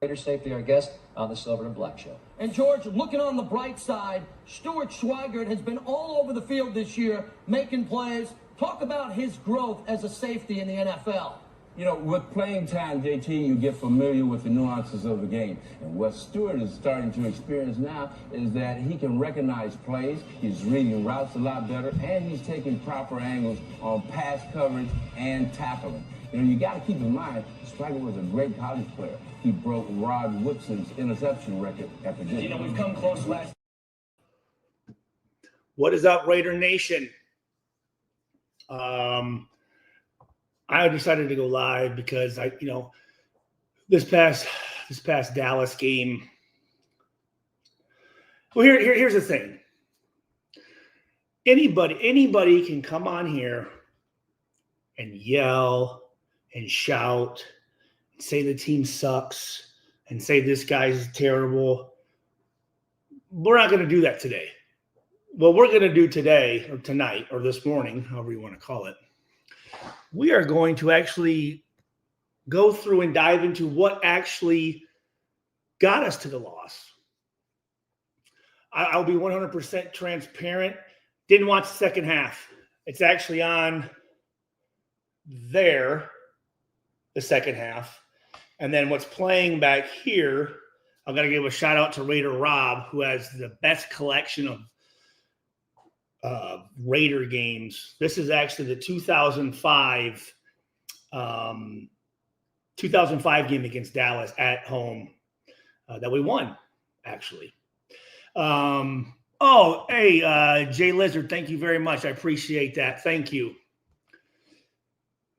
Raider safety, our guest on the Silver and Black Show. And George, looking on the bright side, Stewart has been all over the field this year, making plays. Talk about his growth as a safety in the NFL. You know, with playing time, JT, you get familiar with the nuances of the game. And what Stewart is starting to experience now is that he can recognize plays, he's reading routes a lot better, and he's taking proper angles on pass coverage and tackling. You know, you got to keep in mind, Stryker was a great college player. He broke Rod Woodson's interception record at Virginia. You know, we've come close last. What is up, Raider Nation? I decided to go live because this past Dallas game. Well, here's the thing. Anybody can come on here and yell and shout and say the team sucks and say this guy's terrible. We're not going to do that today. What we're going to do today or tonight or this morning, however you want to call it, we are going to actually go through and dive into what actually got us to the loss. I'll be 100% transparent. Didn't watch the second half. It's actually on there, the second half. And then what's playing back here, I'm going to give a shout out to Raider Rob, who has the best collection of Raider games. This is actually the 2005 game against Dallas at home that we won, actually. Jay Lizard, thank you very much. I appreciate that. Thank you.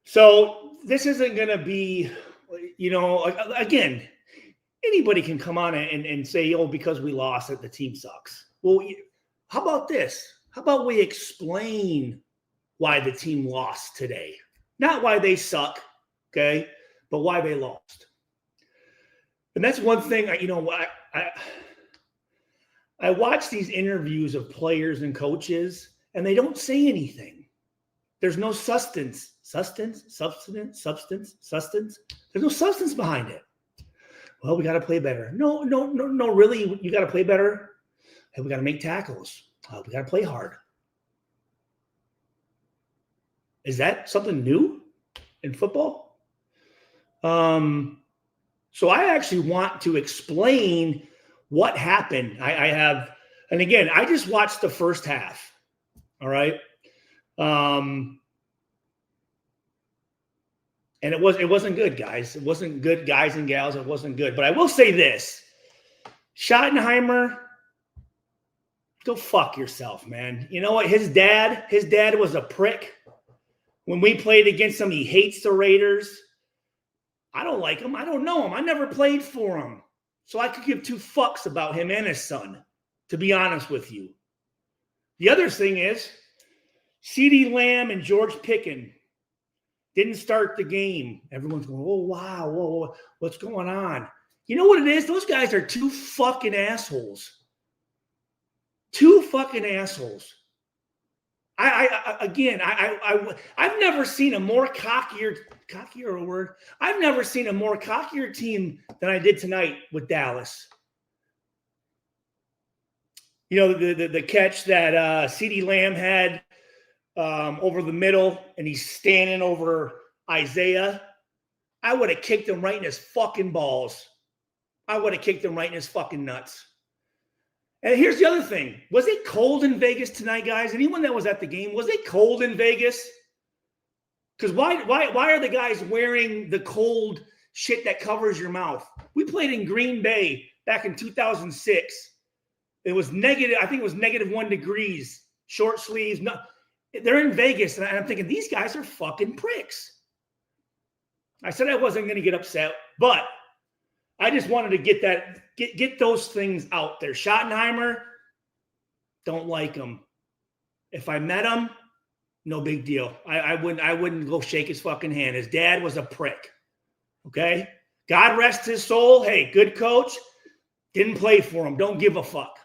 So this isn't going to be, again, anybody can come on and say, because we lost it, the team sucks. Well, how about this? How about we explain why the team lost today? Not why they suck, okay, but why they lost. And that's one thing, I watch these interviews of players and coaches, and they don't say anything. There's no substance. There's no substance behind it. Well, we got to play better. No, really, you got to play better. Hey, we got to make tackles. We got to play hard. Is that something new in football? So I actually want to explain what happened. And again, I just watched the first half. All right. And it wasn't good, guys. It wasn't good, guys and gals. It wasn't good. But I will say this. Schottenheimer, go fuck yourself, man. You know what? His dad was a prick. When we played against him, he hates the Raiders. I don't like him. I don't know him. I never played for him. So I could give two fucks about him and his son, to be honest with you. The other thing is, CeeDee Lamb and George Pickens didn't start the game. Everyone's going, oh, wow, whoa, what's going on? You know what it is? Those guys are two fucking assholes. Two fucking assholes. I've never seen a more cockier word. I've never seen a more cockier team than I did tonight with Dallas. You know, the catch that CeeDee Lamb had over the middle, and he's standing over Isaiah. I would have kicked him right in his fucking balls. I would have kicked him right in his fucking nuts. And here's the other thing. Was it cold in Vegas tonight, guys? Anyone that was at the game, was it cold in Vegas? Because why are the guys wearing the cold shit that covers your mouth? We played in Green Bay back in 2006. It was negative. I think it was -1 degrees. Short sleeves. No, they're in Vegas, and I'm thinking these guys are fucking pricks. I said I wasn't going to get upset, but I just wanted to get those things out there. Schottenheimer, don't like him. If I met him, no big deal. I wouldn't go shake his fucking hand. His dad was a prick. Okay? God rest his soul. Hey, good coach. Didn't play for him. Don't give a fuck.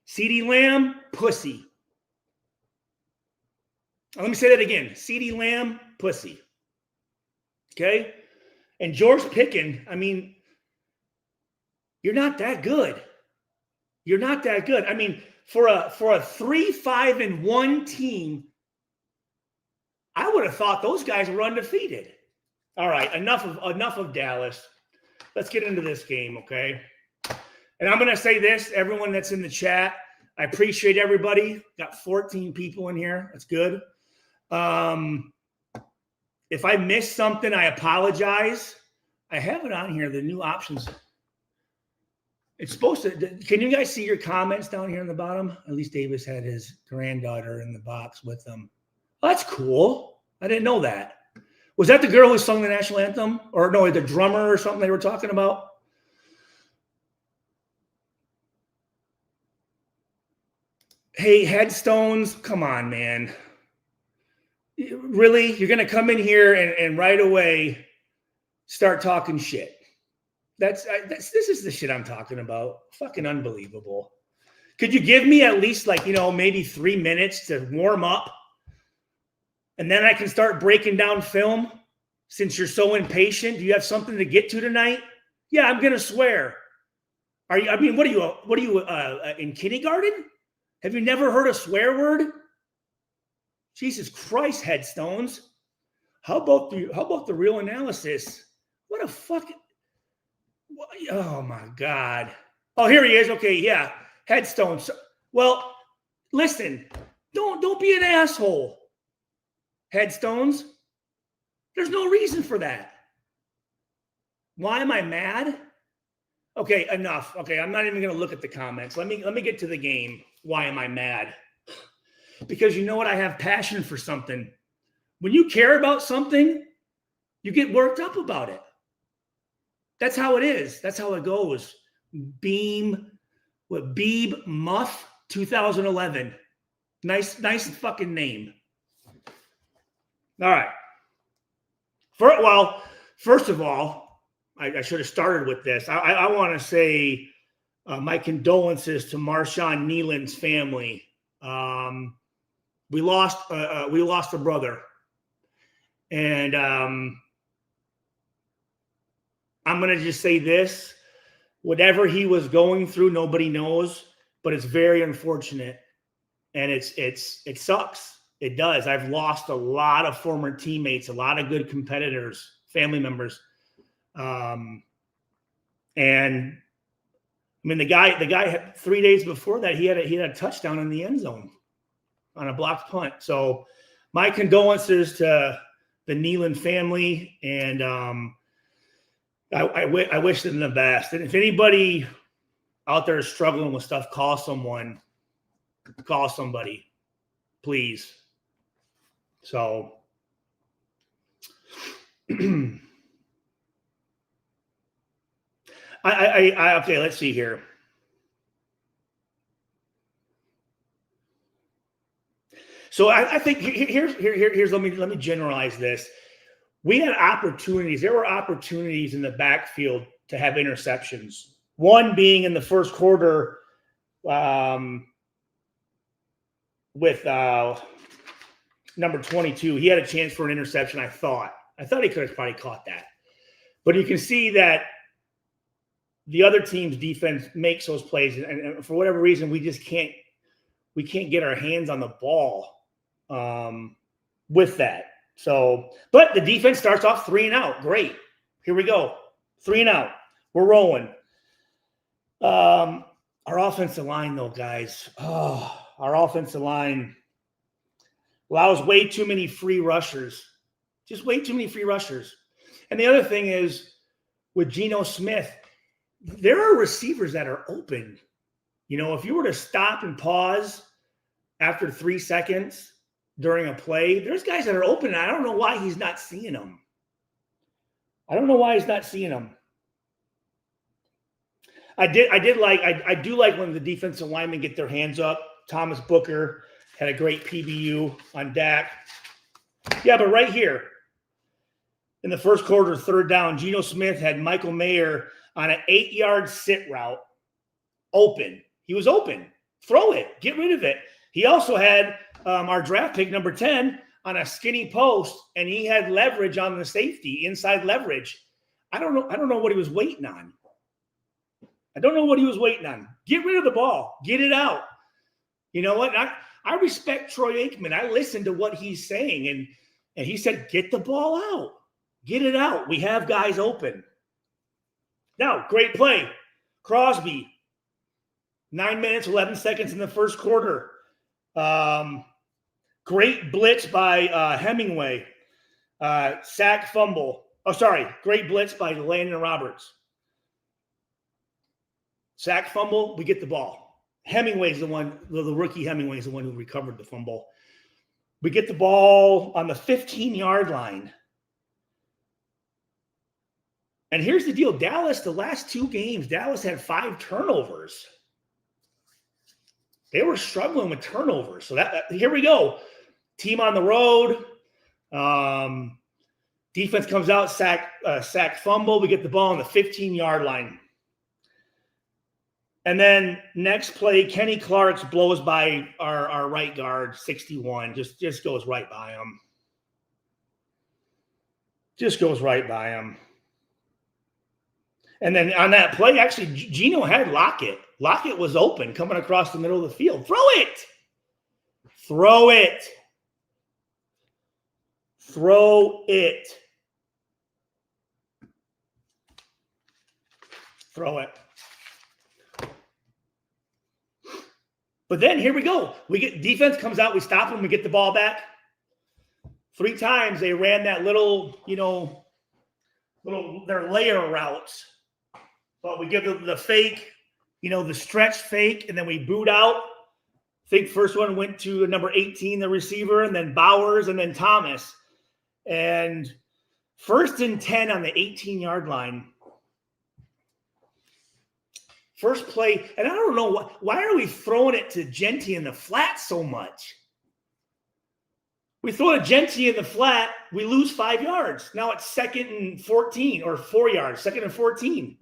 CeeDee Lamb, pussy. Let me say that again. CeeDee Lamb, pussy. Okay? And George Pickens, I mean, You're not that good. You're not that good. I mean, for a 3-5-1 team, I would have thought those guys were undefeated. All right, enough of Dallas. Let's get into this game, okay? And I'm going to say this, everyone that's in the chat, I appreciate everybody. Got 14 people in here. That's good. If I missed something, I apologize. I have it on here, the new options. It's supposed to, can you guys see your comments down here in the bottom? At least Davis had his granddaughter in the box with him. Oh, that's cool. I didn't know that. Was that the girl who sung the national anthem? Or no, the drummer or something they were talking about? Hey, headstones, come on, man. Really? You're going to come in here and right away start talking shit. This is the shit I'm talking about. Fucking unbelievable. Could you give me at least maybe 3 minutes to warm up? And then I can start breaking down film since you're so impatient. Do you have something to get to tonight? Yeah, I'm going to swear. What are you in kindergarten? Have you never heard a swear word? Jesus Christ, headstones. How about the real analysis? What a fucking, oh my God. Oh, here he is. Okay, yeah. Headstones. Well, listen, don't be an asshole. Headstones. There's no reason for that. Why am I mad? Okay, enough. Okay, I'm not even going to look at the comments. Let me get to the game. Why am I mad? Because you know what? I have passion for something. When you care about something, you get worked up about it. That's how it is. That's how it goes. Beeb Muff 2011. Nice fucking name. All right. First of all, I should have started with this. I want to say my condolences to Marshawn Nealon's family. We lost a brother, and I'm going to just say this: whatever he was going through, nobody knows, but it's very unfortunate, and it sucks. It does. I've lost a lot of former teammates, a lot of good competitors, family members, and I mean the guy had 3 days before that he had a touchdown in the end zone on a blocked punt. So my condolences to the Nealon family, and I wish them the best. And if anybody out there is struggling with stuff, call somebody, please. So okay, let's see here. So I think here's let me generalize this. We had opportunities. There were opportunities in the backfield to have interceptions. One being in the first quarter with number 22. He had a chance for an interception, I thought. I thought he could have probably caught that. But you can see that the other team's defense makes those plays. And for whatever reason, we can't get our hands on the ball with that. So, but the defense starts off 3-and-out. Great. Here we go. 3-and-out. We're rolling. Our offensive line, though, guys. Oh, our offensive line allows way too many free rushers. Just way too many free rushers. And the other thing is, with Geno Smith, there are receivers that are open. You know, if you were to stop and pause after 3 seconds during a play, there's guys that are open, and I don't know why he's not seeing them. I don't know why he's not seeing them. I do like when the defensive linemen get their hands up. Thomas Booker had a great PBU on Dak. Yeah, but right here in the first quarter, third down, Geno Smith had Michael Mayer on an 8-yard sit route open. He was open. Throw it. Get rid of it. He also had our draft pick, number 10, on a skinny post, and he had leverage on the safety, inside leverage. I don't know what he was waiting on. I don't know what he was waiting on. Get rid of the ball. Get it out. You know what? I respect Troy Aikman. I listened to what he's saying, and he said, get the ball out. Get it out. We have guys open. Now, great play. Crosby, 9 minutes, 11 seconds in the first quarter. Great blitz by Hemingway. Sack fumble. Oh, sorry. Great blitz by Landon Roberts. Sack fumble, we get the ball. Hemingway's the one, the rookie Hemingway's the one who recovered the fumble. We get the ball on the 15-yard line. And here's the deal. Dallas, the last 2 games, Dallas had 5 turnovers. They were struggling with turnovers. So here we go. Team on the road. Defense comes out, sack fumble. We get the ball on the 15-yard line. And then next play, Kenny Clark's blows by our right guard, 61. Just goes right by him. Just goes right by him. And then on that play, actually, Geno had Lockett. Lockett was open, coming across the middle of the field. Throw it. Throw it. Throw it. Throw it. But then here we go. We get defense comes out. We stop them. We get the ball back. 3 times they ran that little their layer routes. But we give them the fake, the stretch fake, and then we boot out. I think first one went to number 18, the receiver, and then Bowers, and then Thomas. And 1st and 10 on the 18-yard line. First play, and I don't know why are we throwing it to Genty in the flat so much? We throw it to Genty in the flat, we lose 5 yards. Now it's 2nd and 14 or 4 yards, 2nd and 14.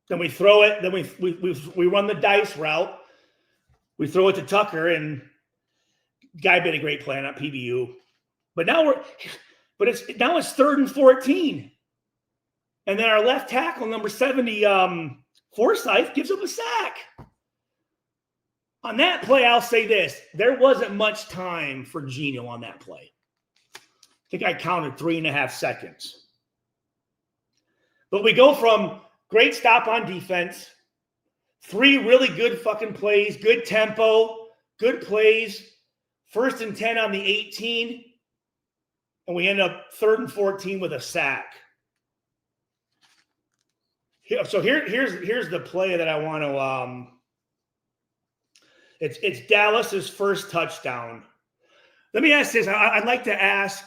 Then we throw it, then we run the dice route. We throw it to Tucker, and guy made a great play on that PBU. But now it's 3rd and 14. And then our left tackle, number 70, Forsyth, gives up a sack. On that play, I'll say this. There wasn't much time for Geno on that play. I think I counted 3.5 seconds. But we go from great stop on defense, 3 really good fucking plays, good tempo, good plays, 1st and 10 on the 18, and we end up 3rd and 14 with a sack. So here's the play that I want to it's Dallas's first touchdown. Let me ask this. I'd like to ask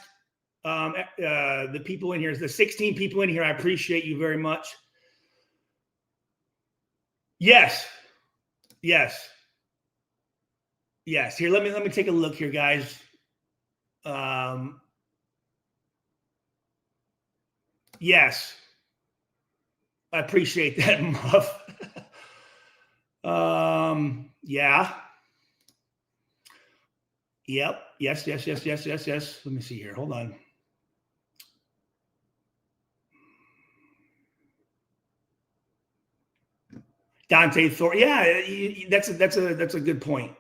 the people in here, the 16 people in here. I appreciate you very much. Yes. Here, let me take a look here, guys. Yes. I appreciate that, Muff. Yeah. Yep. Yes. Let me see here. Hold on. Dante Thor. Yeah, that's a good point.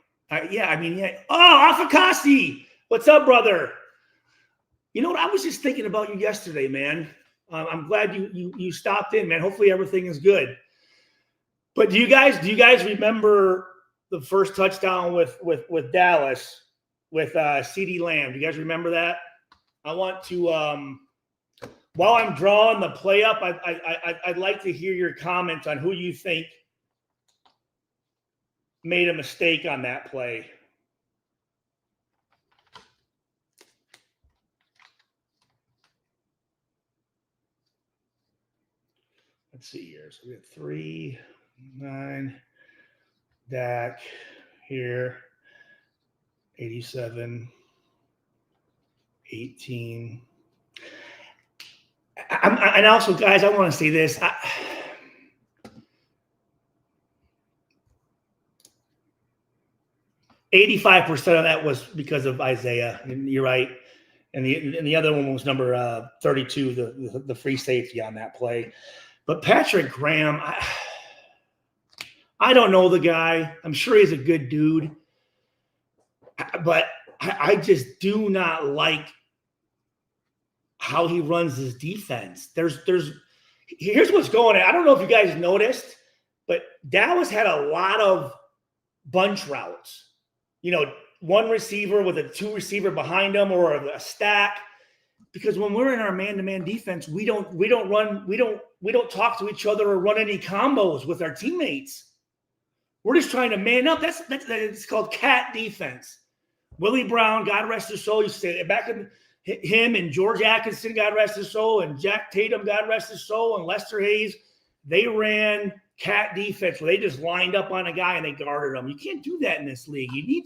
Yeah. Oh, Afakasi. What's up, brother? You know what? I was just thinking about you yesterday, man. I'm glad you stopped in, man. Hopefully everything is good. But do you guys remember the first touchdown with Dallas with CeeDee Lamb? Do you guys remember that? I want to while I'm drawing the play up, I'd like to hear your comments on who you think made a mistake on that play. Let's see here. So we have 3, 9, Dak here, 87, 18. And also, guys, I want to say this. 85% of that was because of Isaiah. And you're right. And the other one was number 32, the free safety on that play. But Patrick Graham, I don't know the guy. I'm sure he's a good dude. But I just do not like how he runs his defense. Here's what's going on. I don't know if you guys noticed, but Dallas had a lot of bunch routes. One receiver with a two receiver behind them or a stack. Because when we're in our man-to-man defense, we don't talk to each other or run any combos with our teammates. We're just trying to man up. That's it's called cat defense. Willie Brown, God rest his soul, used to say back in him and George Atkinson, God rest his soul, and Jack Tatum, God rest his soul, and Lester Hayes, they ran cat defense where they just lined up on a guy and they guarded him. You can't do that in this league. You need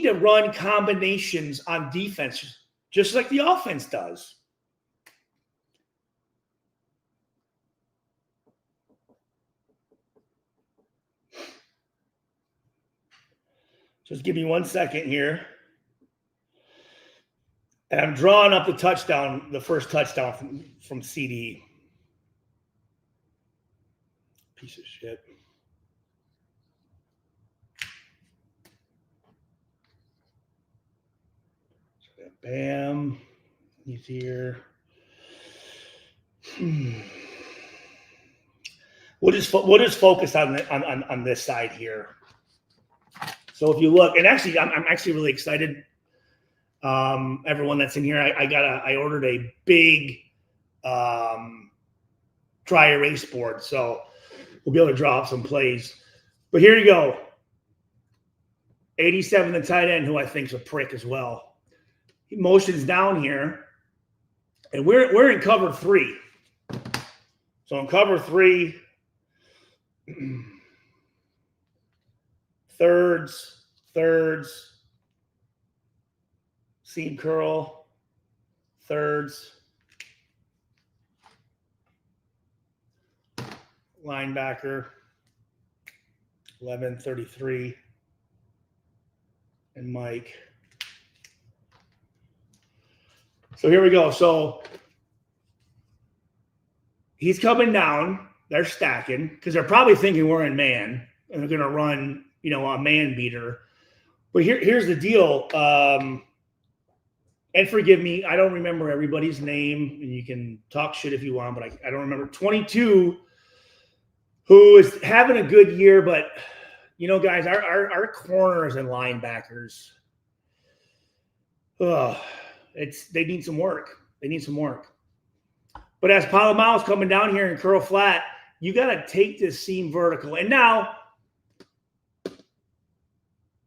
to run combinations on defense, just like the offense does. Just give me 1 second here. And I'm drawing up the first touchdown from CD. Piece of shit. So bam. He's here. We'll just focus on this side here. So if you look, and actually, I'm actually really excited. Everyone that's in here, I ordered a big dry erase board, so we'll be able to draw up some plays. But here you go. 87, the tight end, who I think is a prick as well. He motions down here, and we're in cover 3. So in cover 3, thirds, seam curl, thirds, linebacker, 11-33, and Mike. So here we go. So he's coming down. They're stacking because they're probably thinking we're in man and they're going to run, a man beater. But here's the deal. And forgive me, I don't remember everybody's name, and you can talk shit if you want, but I don't remember. 22, who is having a good year, but guys, our corners and linebackers, they need some work. But as Palomalo's coming down here in curl flat, you got to take this seam vertical. And now,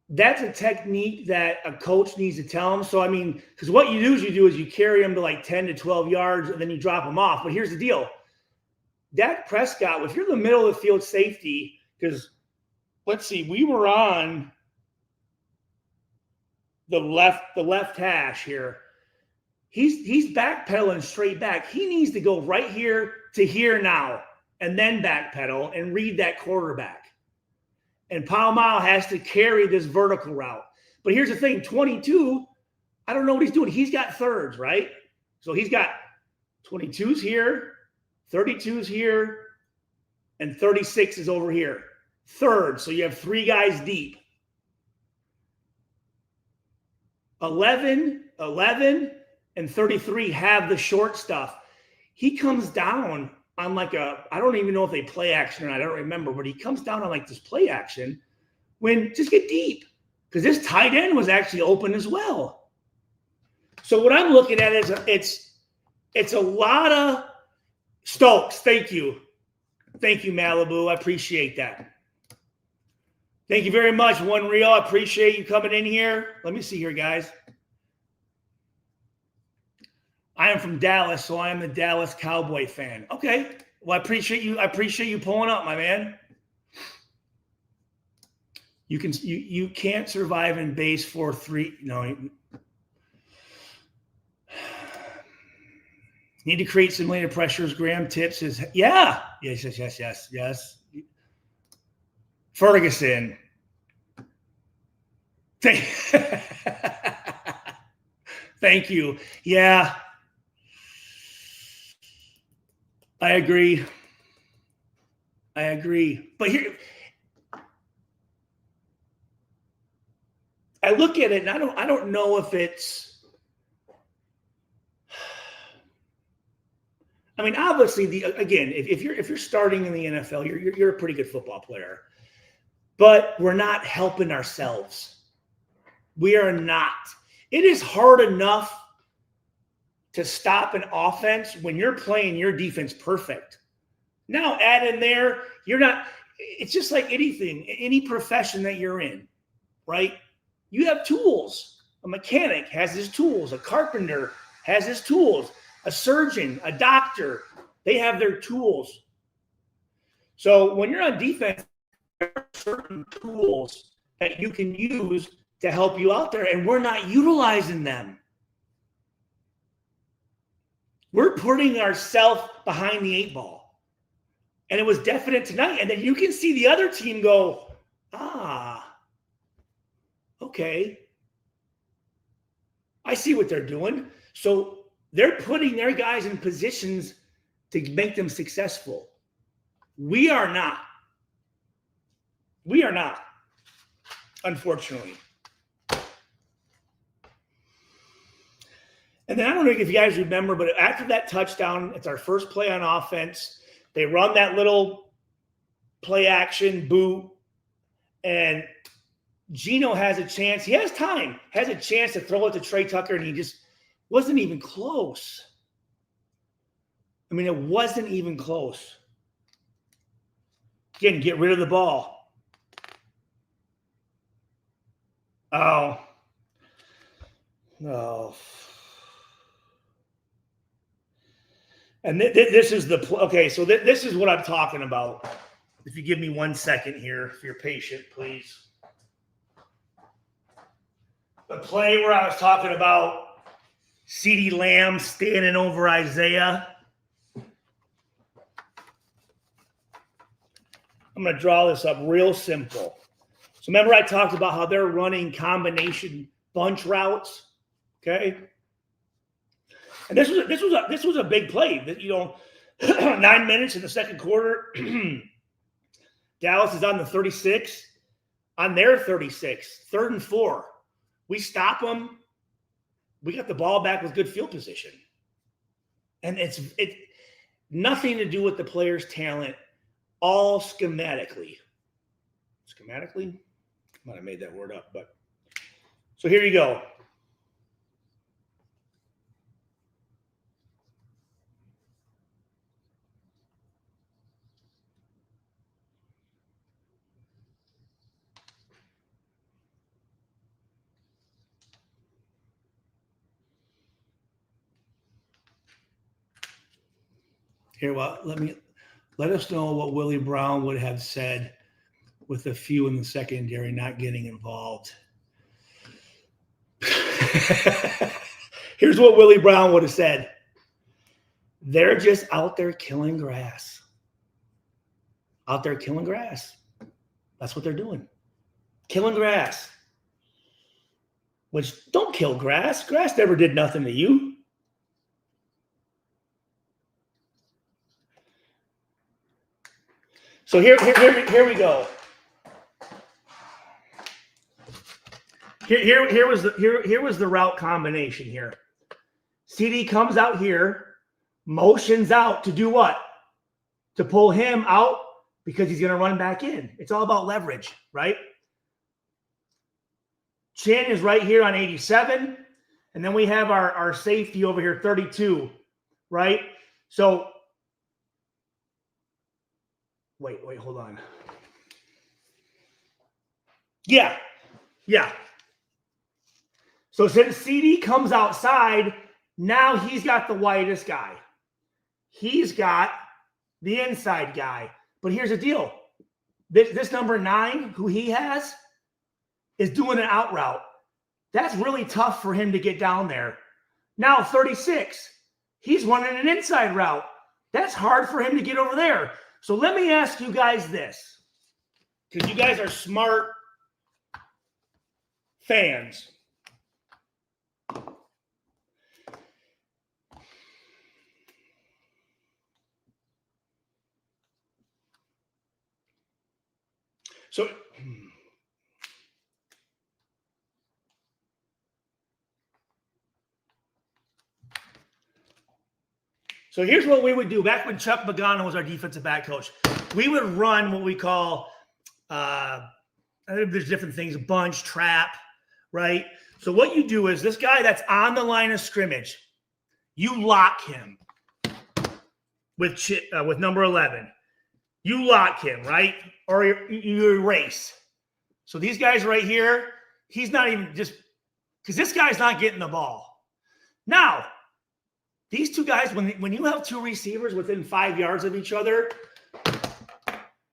that's a technique that a coach needs to tell them. So, because what you do is you carry them to like 10 to 12 yards, and then you drop them off. But here's the deal. Dak Prescott, if you're the middle of the field safety, because let's see, we were on the left hash here. He's backpedaling straight back. He needs to go right here to here now and then backpedal and read that quarterback. And Palomalo has to carry this vertical route. But here's the thing, 22, I don't know what he's doing. He's got thirds, right? So he's got 22s here, 32s here, and 36 is over here. Third, so you have 3 guys deep. 11, and 33 have the short stuff. He comes down on I don't even know if they play action or not, I don't remember, but he comes down on this play action when just get deep because this tight end was actually open as well. So what I'm looking at is it's a lot of Stokes. Thank you, Malibu. I appreciate that. Thank you very much, One Real. I appreciate you coming in here. Let me see here, guys. I am from Dallas, so I am a Dallas Cowboy fan. Okay. Well, I appreciate you pulling up, my man. You can't survive in base 4-3. No. Need to create simulated pressures. Graham tips is yes. Ferguson. Thank you. Yeah. I agree. But here, I look at it and I don't know if it's, I mean, obviously again, if you're starting in the NFL, you're a pretty good football player, but we're not helping ourselves. We are not. It is hard enough to stop an offense when you're playing your defense perfect. Now add in there, you're not, it's just like anything, any profession that you're in, right? You have tools. A mechanic has his tools. A carpenter has his tools. A surgeon, a doctor, they have their tools. So when you're on defense, there are certain tools that you can use to help you out there, and we're not utilizing them. We're putting ourselves behind the 8-ball. And it was definite tonight. And then you can see the other team go, okay. I see what they're doing. So they're putting their guys in positions to make them successful. We are not. We are not, unfortunately. And then I don't know if you guys remember, but after that touchdown, it's our first play on offense. They run that little play action boot, and Geno has a chance. He has time, has a chance to throw it to Trey Tucker, and he just wasn't even close. I mean, it wasn't even close. Again, get rid of the ball. Oh. No. And this is the okay. So this is what I'm talking about. If you give me 1 second here, if you're patient, please. The play where I was talking about CeeDee Lamb standing over Isaiah. I'm going to draw this up real simple. So remember I talked about how they're running combination bunch routes, okay? And this was a big play. That 9 minutes in the second quarter. Dallas is on the 36, on their 36, 3rd and 4. We stop them. We got the ball back with good field position, and it's nothing to do with the player's talent. All schematically. Schematically, might have made that word up, but so here you go. Here, well, let us know what Willie Brown would have said with a few in the secondary not getting involved. Here's what Willie Brown would have said. They're just out there killing grass. Out there killing grass. That's what they're doing. Killing grass. Which, don't kill grass. Grass never did nothing to you. So here we go. Here was the route combination here. CD comes out here, motions out to do what? To pull him out because he's going to run back in. It's all about leverage, right? Chin is right here on 87, and then we have our safety over here, 32, right? So wait, hold on. Yeah. So since CD comes outside, now he's got the widest guy. He's got the inside guy. But here's the deal. This number 9, who he has, is doing an out route. That's really tough for him to get down there. Now 36, he's running an inside route. That's hard for him to get over there. So let me ask you guys this, because you guys are smart fans. So here's what we would do. Back when Chuck Pagano was our defensive back coach, we would run what we call, I think there's different things, bunch, trap, right? So what you do is this guy that's on the line of scrimmage, you lock him with number 11. You lock him, right? Or you erase. So these guys right here, he's not even just – because this guy's not getting the ball. Now, these two guys, when you have two receivers within 5 yards of each other,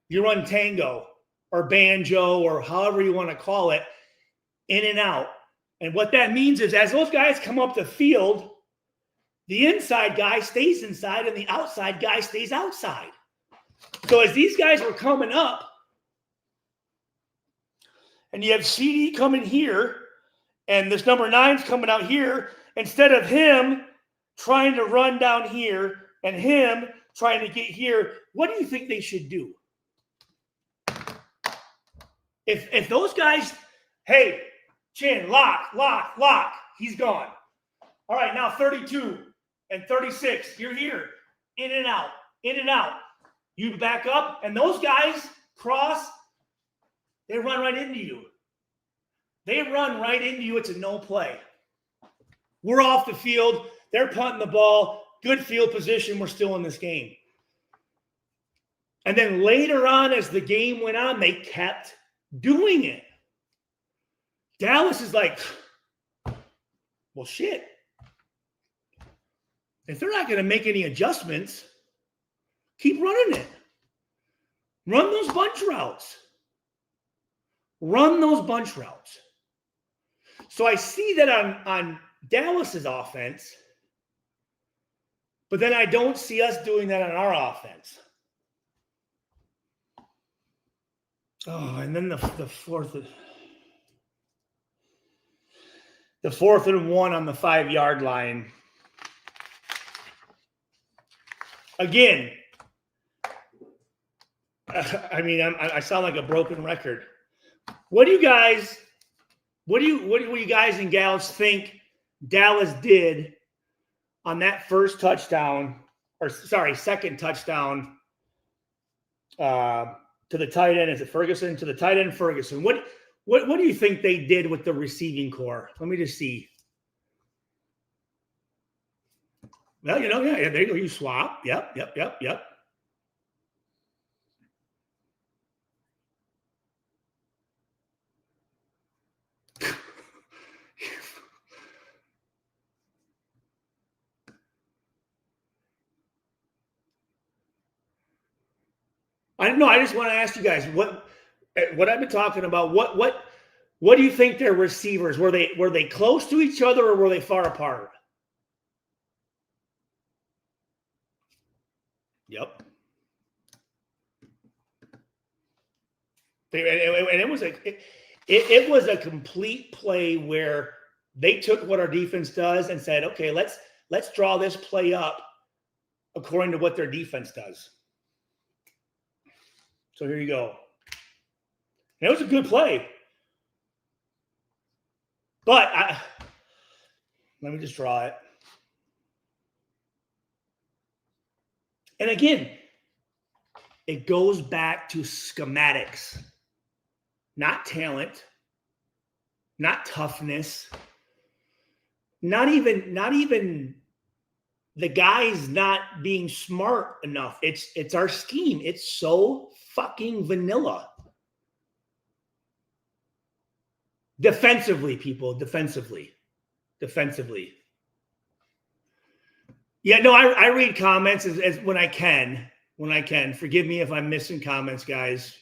you run tango or banjo or however you want to call it, in and out. And what that means is as those guys come up the field, the inside guy stays inside and the outside guy stays outside. So as these guys were coming up, and you have CD coming here, and this number 9's coming out here, instead of him trying to run down here and him trying to get here, what do you think they should do? If those guys, hey, Chin, lock, he's gone. All right, now 32 and 36, you're here. In and out. You back up, and those guys cross, they run right into you. It's a no play. We're off the field. They're punting the ball. Good field position. We're still in this game. And then later on, as the game went on, they kept doing it. Dallas is like, well, shit. If they're not going to make any adjustments, keep running it. Run those bunch routes. So I see that on Dallas's offense, but then I don't see us doing that on our offense. Oh, and then the fourth and 1 on the 5-yard line. Again, I sound like a broken record. What do you guys and gals think Dallas did on that second touchdown to the tight end? Is it Ferguson? To the tight end, Ferguson. What do you think they did with the receiving core? Let me just see. Well, there you go. You swap. Yep. I just want to ask you guys what I've been talking about. What do you think their receivers were? They close to each other or were they far apart? Yep. And it was a complete play where they took what our defense does and said, okay, let's draw this play up according to what their defense does. So here you go. And it was a good play. But let me just draw it. And again, it goes back to schematics, not talent, not toughness, not even the guys not being smart enough. It's our scheme. It's so fucking vanilla. Defensively, people, defensively. Yeah, no, I read comments as when I can. Forgive me if I'm missing comments, guys,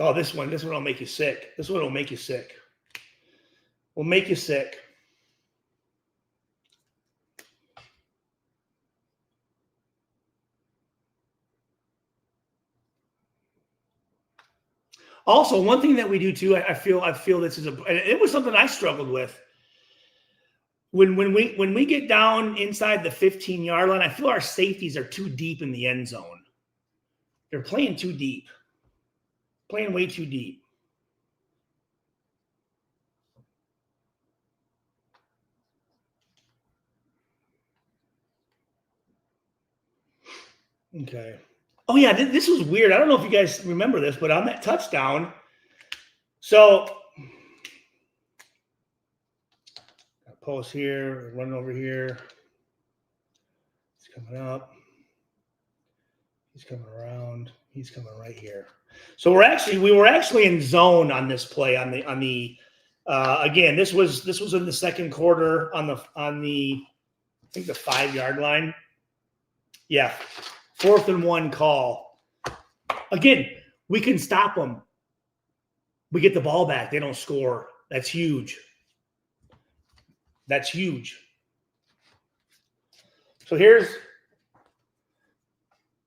Oh, this one will make you sick. Will make you sick. Also, one thing that we do too, I feel this is and it was something I struggled with. When we get down inside the 15-yard line, I feel our safeties are too deep in the end zone. They're playing too deep. Playing way too deep. Okay. Oh, yeah, this was weird. I don't know if you guys remember this, but on that touchdown, so post here, running over here. He's coming up. He's coming around. He's coming right here. So we were actually in zone on this play on the again, this was in the second quarter on the I think the 5-yard line. Yeah. 4th and 1 call. Again, we can stop them. We get the ball back. They don't score. That's huge. That's huge. So here's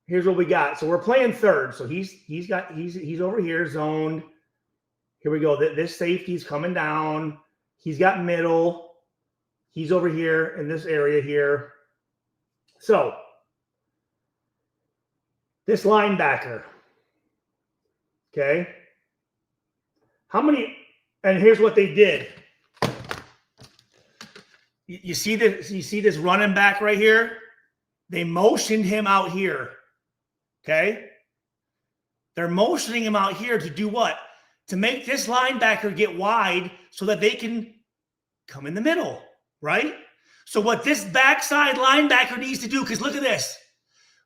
what we got. So we're playing third. So he's over here zoned. Here we go. This safety's coming down. He's got middle. He's over here in this area here. So this linebacker. Okay. How many? And here's what they did. You see this? You see this running back right here? They motioned him out here. Okay. They're motioning him out here to do what? To make this linebacker get wide so that they can come in the middle, right? So what this backside linebacker needs to do, because look at this.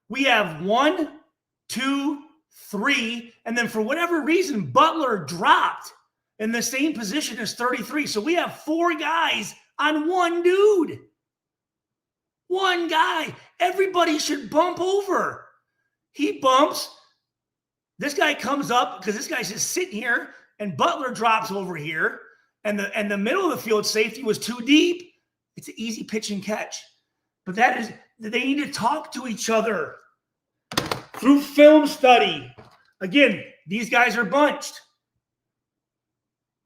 We have 1, 2, 3, and then for whatever reason, Butler dropped in the same position as 33. So we have 4 guys on one dude. One guy. Everybody should bump over. He bumps. This guy comes up because this guy's just sitting here, and Butler drops over here, and the middle of the field safety was too deep. It's an easy pitch and catch. But they need to talk to each other through film study. Again, these guys are bunched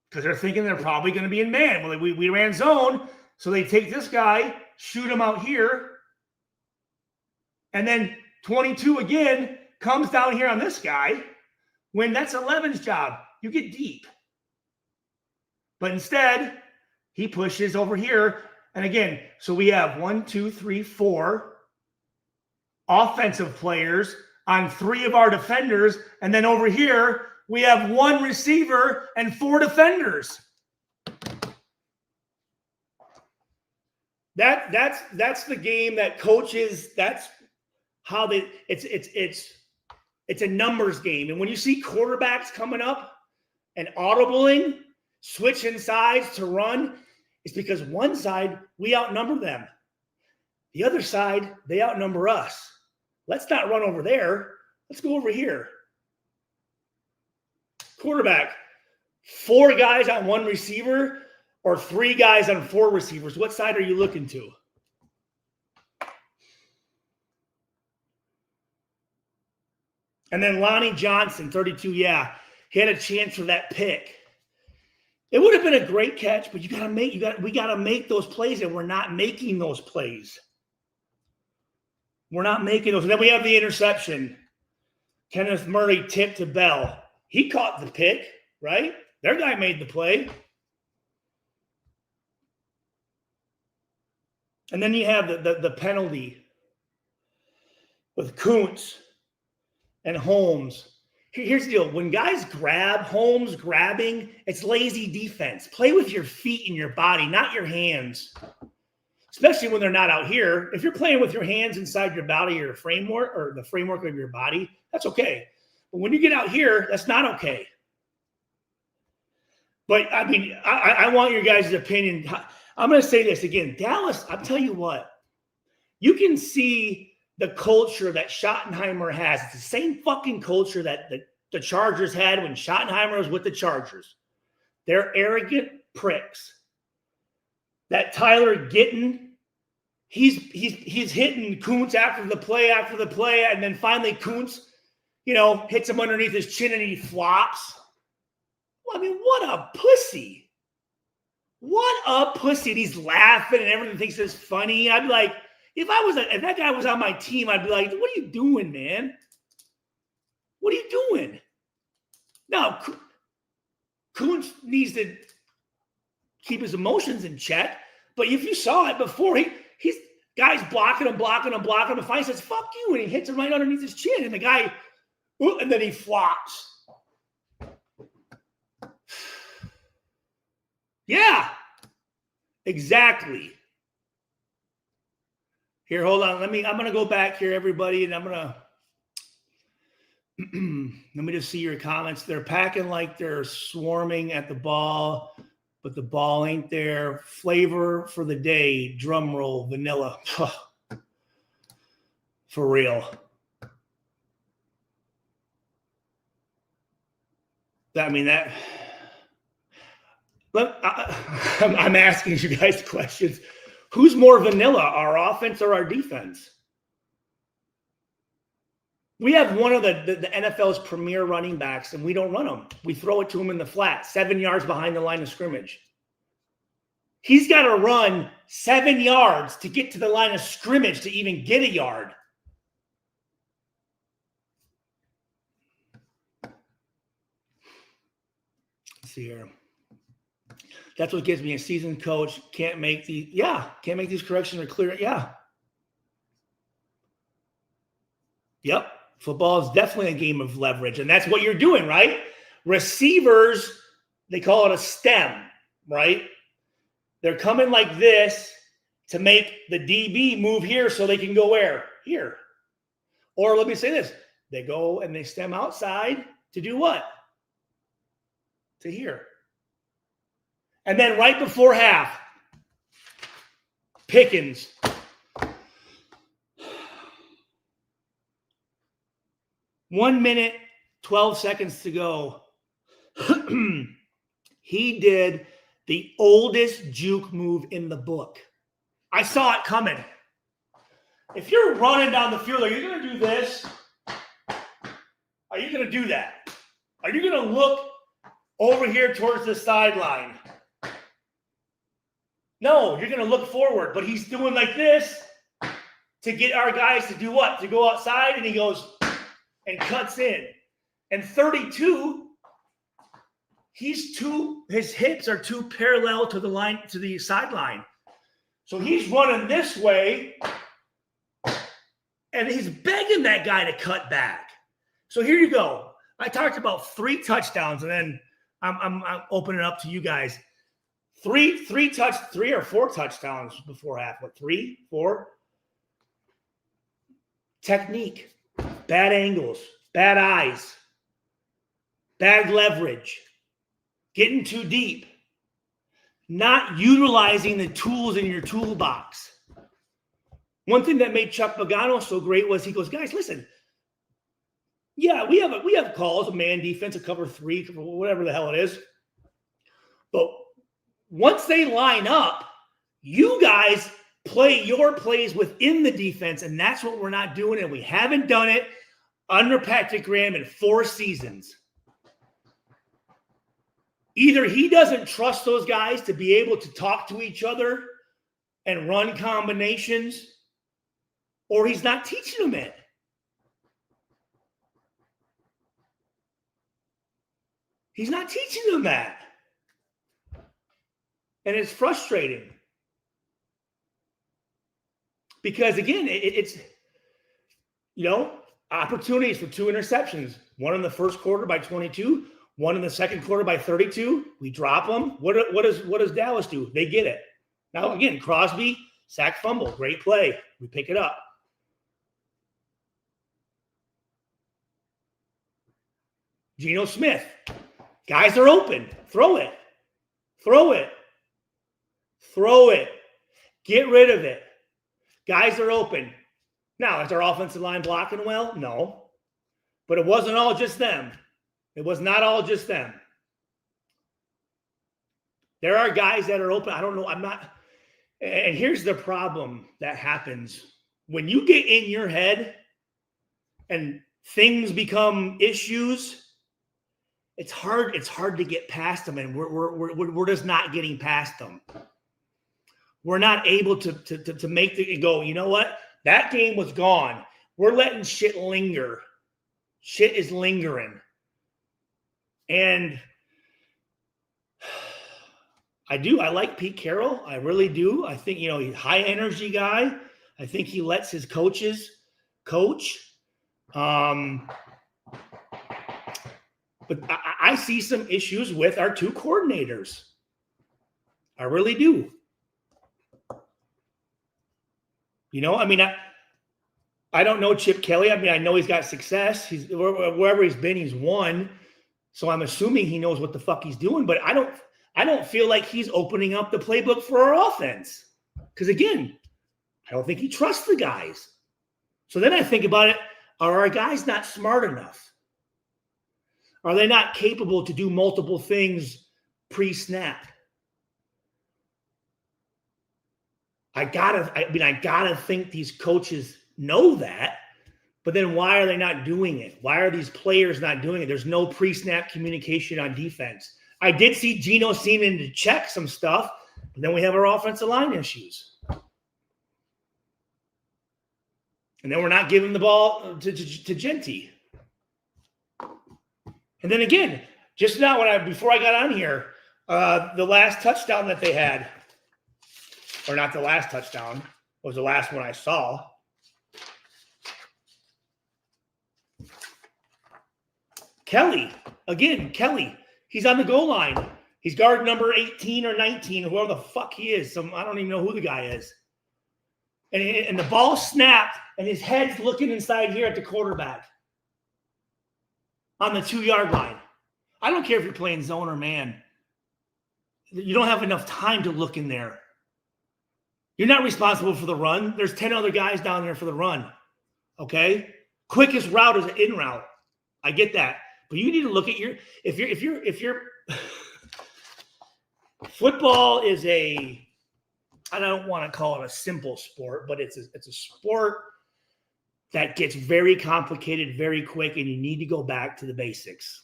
because they're thinking they're probably going to be in man. Well, we ran zone, so they take this guy, shoot him out here, and then 22 again comes down here on this guy when that's 11's job. You get deep. But instead, he pushes over here. And again, so we have 1, 2, 3, 4 offensive players on 3 of our defenders. And then over here, we have 1 receiver and 4 defenders. That's the game that coaches, that's how it's a numbers game. And when you see quarterbacks coming up and audibling, switching sides to run, it's because one side, we outnumber them. The other side, they outnumber us. Let's not run over there. Let's go over here. Quarterback, 4 guys on 1 receiver or 3 guys on 4 receivers. What side are you looking to? And then Lonnie Johnson, 32, yeah, he had a chance for that pick. It would have been a great catch, but we got to make those plays, and we're not making those plays. We're not making those. And then we have the interception. Kenneth Murray tipped to Bell. He caught the pick, right? Their guy made the play. And then you have the penalty with Kuntz and Holmes. Here's the deal. When guys grab, Holmes grabbing, it's lazy defense. Play with your feet and your body, not your hands. Especially when they're not out here. If you're playing with your hands inside your body or framework or the framework of your body, that's okay. But when you get out here, that's not okay. But, I mean, I want your guys' opinion. I'm going to say this again. Dallas, I'll tell you what. You can see the culture that Schottenheimer has. It's the same fucking culture that the Chargers had when Schottenheimer was with the Chargers. They're arrogant pricks. That Tyler Gittin, he's hitting Kuntz after the play, and then finally Kuntz, hits him underneath his chin and he flops. I mean, what a pussy. What a pussy. And he's laughing and everyone thinks it's funny. I'd be like, if that guy was on my team, I'd be like, what are you doing, man? What are you doing? Now, Kuntz needs to keep his emotions in check. But if you saw it before, he's guy's blocking him. The fight says, fuck you. And he hits him right underneath his chin. And the guy, and then he flops. Yeah, exactly. Here, hold on. I'm going to go back here, everybody, and I'm going to let me just see your comments. They're packing like they're swarming at the ball, but the ball ain't there. Flavor for the day, drum roll, vanilla. For real. I'm asking you guys questions. Who's more vanilla, our offense or our defense? We have one of the NFL's premier running backs, and we don't run him. We throw it to him in the flat, 7 yards behind the line of scrimmage. He's got to run 7 yards to get to the line of scrimmage to even get a yard. Let's see here. That's what gives me a seasoned coach. Can't make these corrections or clear. Yeah. Yep. Football is definitely a game of leverage, and that's what you're doing, right? Receivers, they call it a stem, right? They're coming like this to make the DB move here so they can go where? Here. Or let me say this. They go and they stem outside to do what? To here. And then right before half, Pickens. One minute, 12 seconds to go. He did the oldest juke move in the book. I saw it coming. If you're running down the field, are you going to do this? Are you going to do that? Are you going to look over here towards the sideline? No, you're going to look forward. But he's doing like this to get our guys to do what? To go outside, and he goes and cuts in. And 32, his hips are too parallel to the line, to the sideline. So he's running this way, and he's begging that guy to cut back. So here you go. I talked about 3 touchdowns, and then I'm opening it up to you guys. 3 or 4 touchdowns before half. What, 3, 4? Technique, bad angles, bad eyes, bad leverage, getting too deep, not utilizing the tools in your toolbox. One thing that made Chuck Pagano so great was he goes, guys, listen. Yeah, we have calls, a man defense, a cover 3, whatever the hell it is. But once they line up, you guys play your plays within the defense, and that's what we're not doing, and we haven't done it under Patrick Graham in 4 seasons. Either he doesn't trust those guys to be able to talk to each other and run combinations, or he's not teaching them it. He's not teaching them that. And it's frustrating. Because, again, it's, opportunities for 2 interceptions. One in the first quarter by 22, one in the second quarter by 32. We drop them. What does Dallas do? They get it. Now, again, Crosby, sack fumble, great play. We pick it up. Geno Smith. Guys are open. Throw it. Throw it. Throw it. Get rid of it. Guys are open. Now, is our offensive line blocking well? No. But it wasn't all just them. It was not all just them. There are guys that are open. I don't know. And here's the problem that happens. When you get in your head and things become issues, It's hard to get past them, and we're just not getting past them. We're not able to make the go, you know what? That game was gone. We're letting shit linger. Shit is lingering. And I like Pete Carroll. I really do. I think, he's a high energy guy. I think he lets his coaches coach. But I see some issues with our two coordinators. I really do. I don't know Chip Kelly. I know he's got success. He's wherever he's been, he's won. So I'm assuming he knows what the fuck he's doing. But I don't feel like he's opening up the playbook for our offense. Because again, I don't think he trusts the guys. So then I think about it. Are our guys not smart enough? Are they not capable to do multiple things pre-snap? I gotta think these coaches know that, but then why are they not doing it? Why are these players not doing it? There's no pre-snap communication on defense. I did see Geno seeming to check some stuff, but then we have our offensive line issues. And then we're not giving the ball to Genty. And then again, just now before I got on here, the last touchdown that they had, or not the last touchdown, was the last one I saw. Kelly, he's on the goal line. He's guard number 18 or 19, whoever the fuck he is. I don't even know who the guy is. And the ball snapped, and his head's looking inside here at the quarterback on the 2-yard line. I don't care if you're playing zone or man. You don't have enough time to look in there. You're not responsible for the run. There's 10 other guys down there for the run. Okay? Quickest route is an in route. I get that. But you need to look at if you're football is I don't want to call it a simple sport, but it's a sport that gets very complicated very quick, and you need to go back to the basics.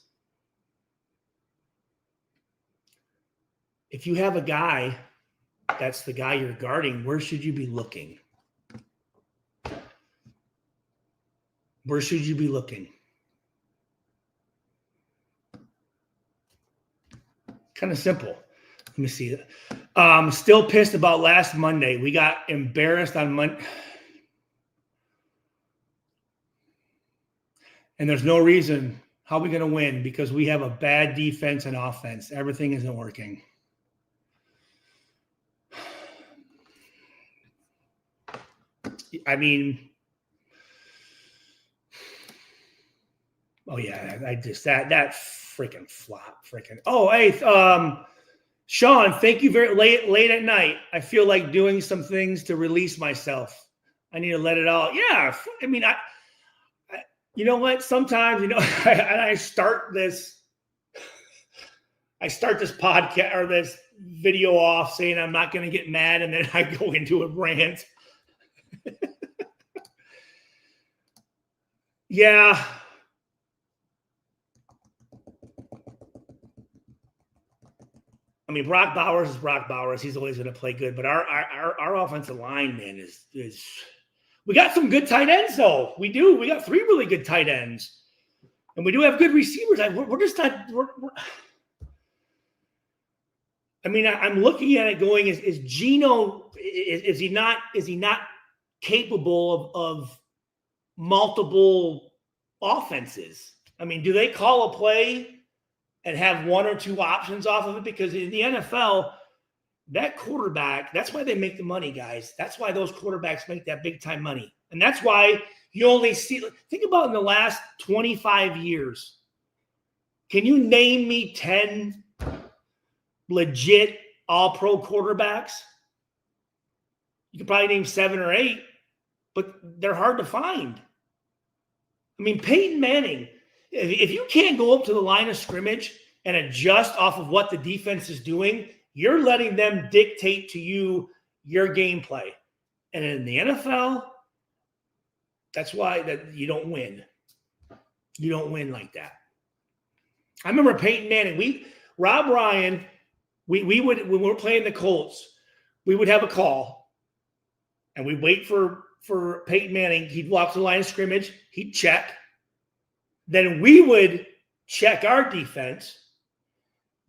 If you have a guy that's the guy you're guarding, where should you be looking? Where should you be looking? Kind of simple. Let me see. Still pissed about last Monday. We got embarrassed on Monday. And there's no reason. How are we going to win? Because we have a bad defense and offense. Everything isn't working. Oh yeah, that freaking flop, Oh, hey, Sean, thank you very late at night. I feel like doing some things to release myself. I need to let it out. Yeah, I you know what? Sometimes, I start this podcast or this video off saying I'm not going to get mad, and then I go into a rant. Yeah. Brock Bowers is Brock Bowers. He's always going to play good, but our offensive line, man, is we got some good tight ends though. We do. We got 3 really good tight ends, and we do have good receivers. We're just not. I'm looking at it going, is Geno, is he not capable of multiple offenses? Do they call a play and have 1 or 2 options off of it? Because in the NFL, that quarterback, that's why they make the money, guys. That's why those quarterbacks make that big time money. And that's why you only see, think about in the last 25 years, can you name me 10 legit all-pro quarterbacks? You could probably name 7 or 8, but they're hard to find. Peyton Manning, if you can't go up to the line of scrimmage and adjust off of what the defense is doing, you're letting them dictate to you your gameplay. And in the NFL, that's why that you don't win. You don't win like that. I remember Peyton Manning. Rob Ryan, we would, when we were playing the Colts, we would have a call, and we'd wait for Peyton Manning. He'd walk to the line of scrimmage. He'd check. Then we would check our defense.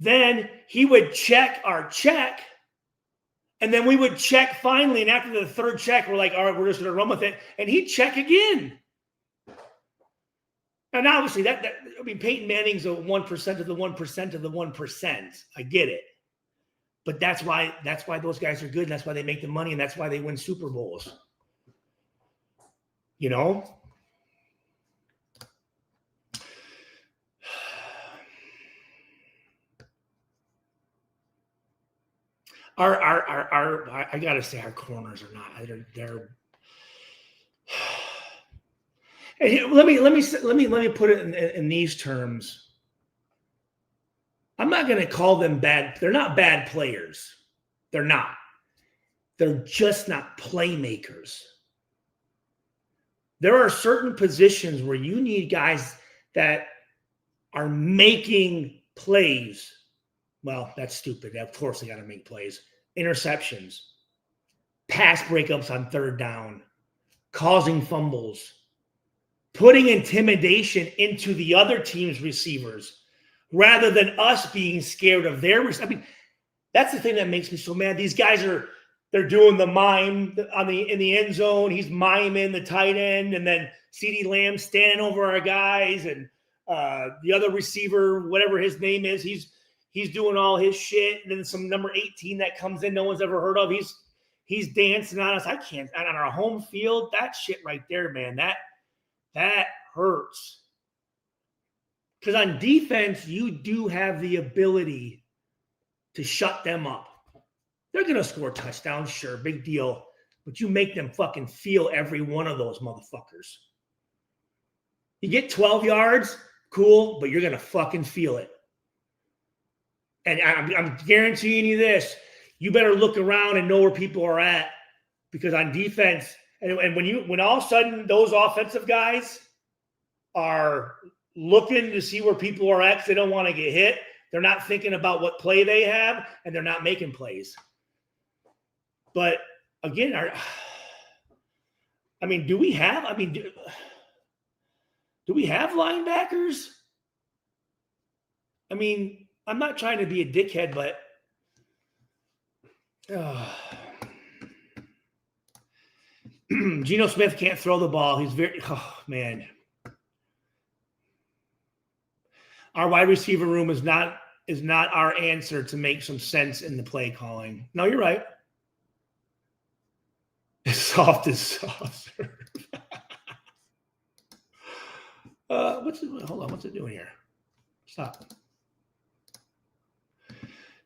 Then he would check our check. And then we would check finally. And after the third check, we're like, all right, we're just going to run with it. And he'd check again. And obviously, Peyton Manning's a 1% of the 1% of the 1%. I get it. But that's why those guys are good. And that's why they make the money. And that's why they win Super Bowls. You know? I gotta say, our corners are not. They're. Let me put it in these terms. I'm not going to call them bad. They're not bad players. They're not. They're just not playmakers. There are certain positions where you need guys that are making plays. Well, that's stupid. Of course, they got to make plays. Interceptions, pass breakups on third down, causing fumbles, putting intimidation into the other team's receivers rather than us being scared of their receivers. I mean, that's the thing that makes me so mad. These guys they're doing the mime in the end zone. He's miming the tight end, and then CeeDee Lamb standing over our guys, and the other receiver, whatever his name is, he's doing all his shit. And then some number 18 that comes in, no one's ever heard of. He's dancing on us. I can't on our home field. That shit right there, man. That hurts. Because on defense, you do have the ability to shut them up. They're going to score touchdowns, sure, big deal. But you make them fucking feel every one of those motherfuckers. You get 12 yards, cool, but you're going to fucking feel it. And I'm guaranteeing you this. You better look around and know where people are at. Because on defense, and when all of a sudden those offensive guys are looking to see where people are at because they don't want to get hit, they're not thinking about what play they have, and they're not making plays. But again, do we have linebackers? I mean, I'm not trying to be a dickhead, but Geno Smith can't throw the ball. He's man. Our wide receiver room is not our answer to make some sense in the play calling. No, you're right. As soft as soft. Hold on, what's it doing here? Stop.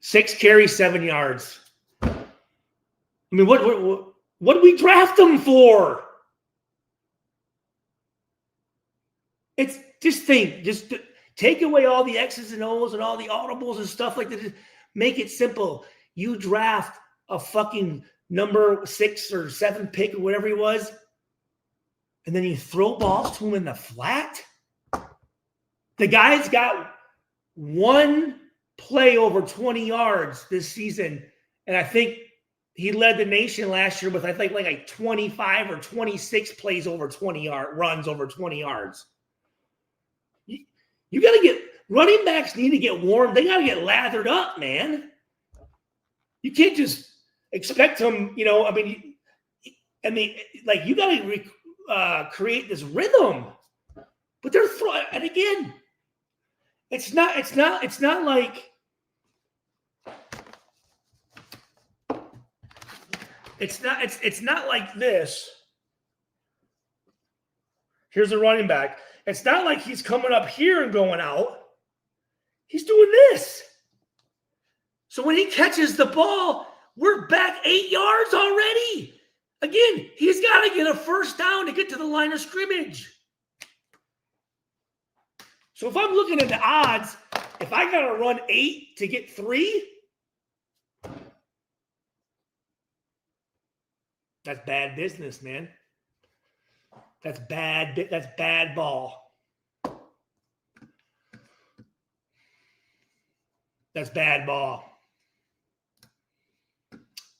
6 carries, 7 yards. I mean, what did we draft them for? It's just take away all the X's and O's and all the audibles and stuff like that. Just make it simple. You draft a fucking number 6 or 7 pick or whatever he was, and then you throw balls to him in the flat. The guy's got one play over 20 yards this season, and I think he led the nation last year with like 25 or 26 plays over 20 runs over 20 yards. You got to get running backs need to get warm. They got to get lathered up, man. You can't just expect them, you got to create this rhythm. But they're throwing, and again, it's not like it's not like this. Here's a running back. It's not like he's coming up here and going out. He's doing this. So when he catches the ball, we're back 8 yards already. Again, he's got to get a first down to get to the line of scrimmage. So if I'm looking at the odds, if I got to run 8 to get 3, that's bad business, man. That's bad ball. That's bad ball.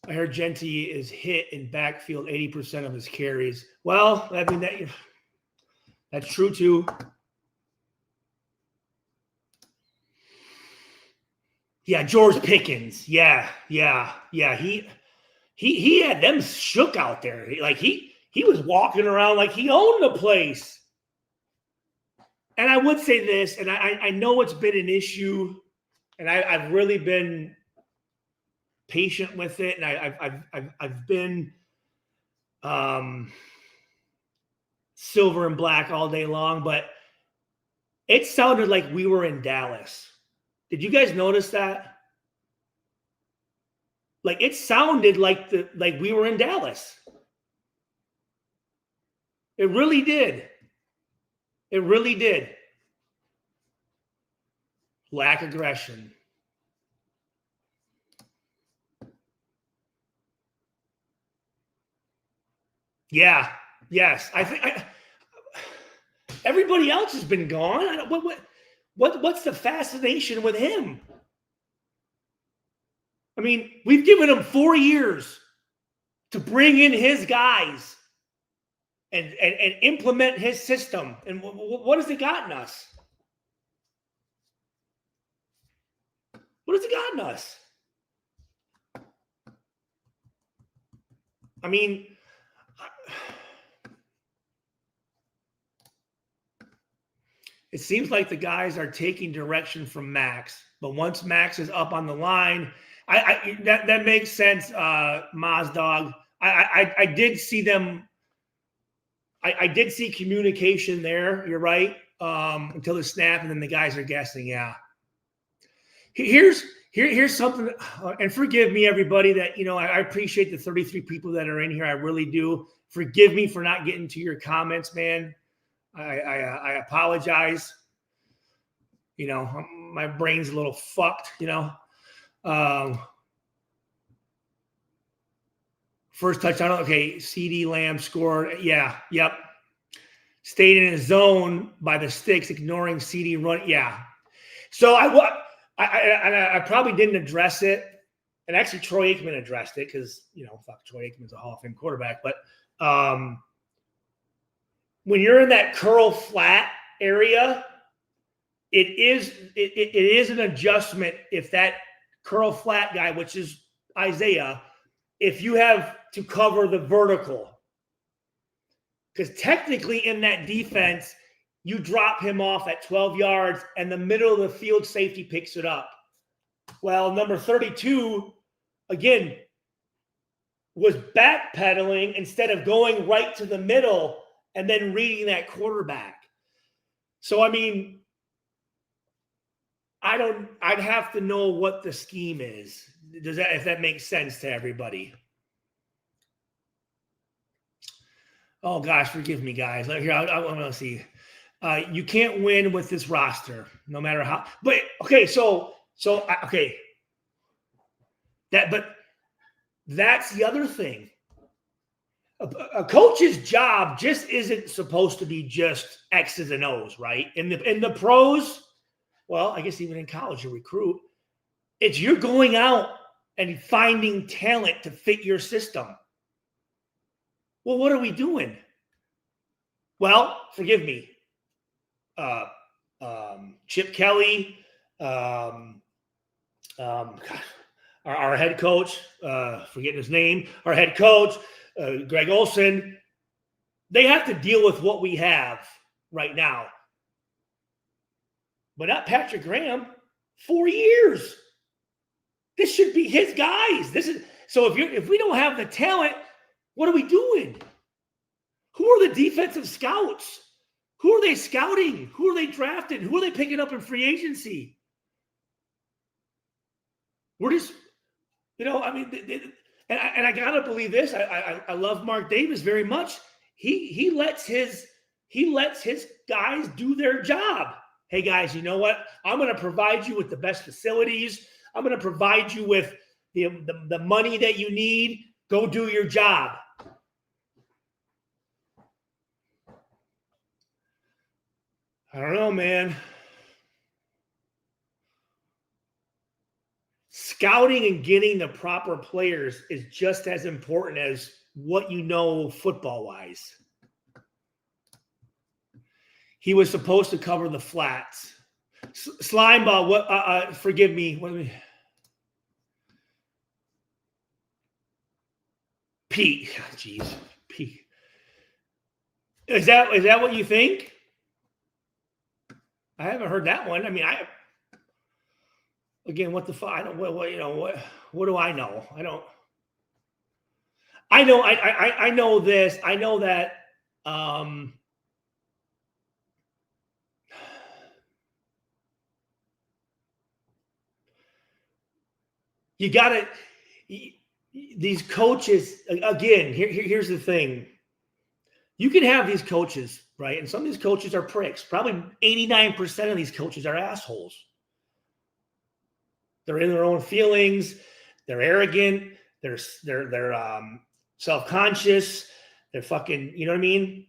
I heard Genty is hit in backfield 80% of his carries. Well, I mean, that's true too. Yeah, George Pickens. Yeah. He had them shook out there. He was walking around like he owned the place. And I would say this, and I know it's been an issue, and I've really been patient with it, and I've been silver and black all day long, but it sounded like we were in Dallas. Did you guys notice that? Like it sounded like we were in Dallas. It really did. It really did. Lack of aggression. Yeah. Yes. I think everybody else has been gone. What's the fascination with him? I mean, we've given him 4 years to bring in his guys and implement his system. And what has it gotten us? What has it gotten us? I mean, it seems like the guys are taking direction from Max, but once Max is up on the line, that makes sense, Maz Dog. I did see them. I did see communication there. You're right. Until the snap, and then the guys are guessing. Yeah. Here's something, and forgive me, everybody, that I appreciate the 33 people that are in here. I really do. Forgive me for not getting to your comments, man. I apologize. My brain's a little fucked. First touchdown. Okay, CD Lamb scored. Yeah, yep. Stayed in his zone by the sticks, ignoring CD run. Yeah. So I probably didn't address it, and actually Troy Aikman addressed it because fuck, Troy Aikman's a Hall of Fame quarterback. But when you're in that curl flat area, it is an adjustment if that curl flat guy, which is Isaiah, if you have to cover the vertical. Because technically in that defense, you drop him off at 12 yards and the middle of the field safety picks it up. Well, number 32, again, was backpedaling instead of going right to the middle and then reading that quarterback. So, I mean, I'd have to know what the scheme is. If that makes sense to everybody. Oh gosh, forgive me, guys. Here, I want to see. You can't win with this roster, no matter how. But okay, so okay. But that's the other thing. A coach's job just isn't supposed to be just X's and O's, right? In the pros, well, I guess even in college, you recruit. It's you're going out and finding talent to fit your system. Well, what are we doing? Well, forgive me. Chip Kelly, our head coach, forgetting his name, our head coach, Greg Olson, they have to deal with what we have right now. But not Patrick Graham. 4 years. This should be his guys. So if we don't have the talent, what are we doing? Who are the defensive scouts? Who are they scouting? Who are they drafting? Who are they picking up in free agency? We're just, I mean, and I gotta believe this. I love Mark Davis very much. He lets his guys do their job. Hey guys, you know what? I'm going to provide you with the best facilities. I'm going to provide you with the money that you need. Go do your job. I don't know, man. scouting and getting the proper players is just as important as what you know football-wise. He was supposed to cover the flats. Slimeball, what? Forgive me. Pete, jeez, Pete. Is that what you think? I haven't heard that one. I mean, again, what the fuck? I don't. What do I know? I don't. I know. I know this. I know that. You got to. These coaches, again, here's the thing. You can have these coaches, right? And some of these coaches are pricks. Probably 89% of these coaches are assholes. They're in their own feelings. They're arrogant. They're self-conscious. They're fucking, you know what I mean?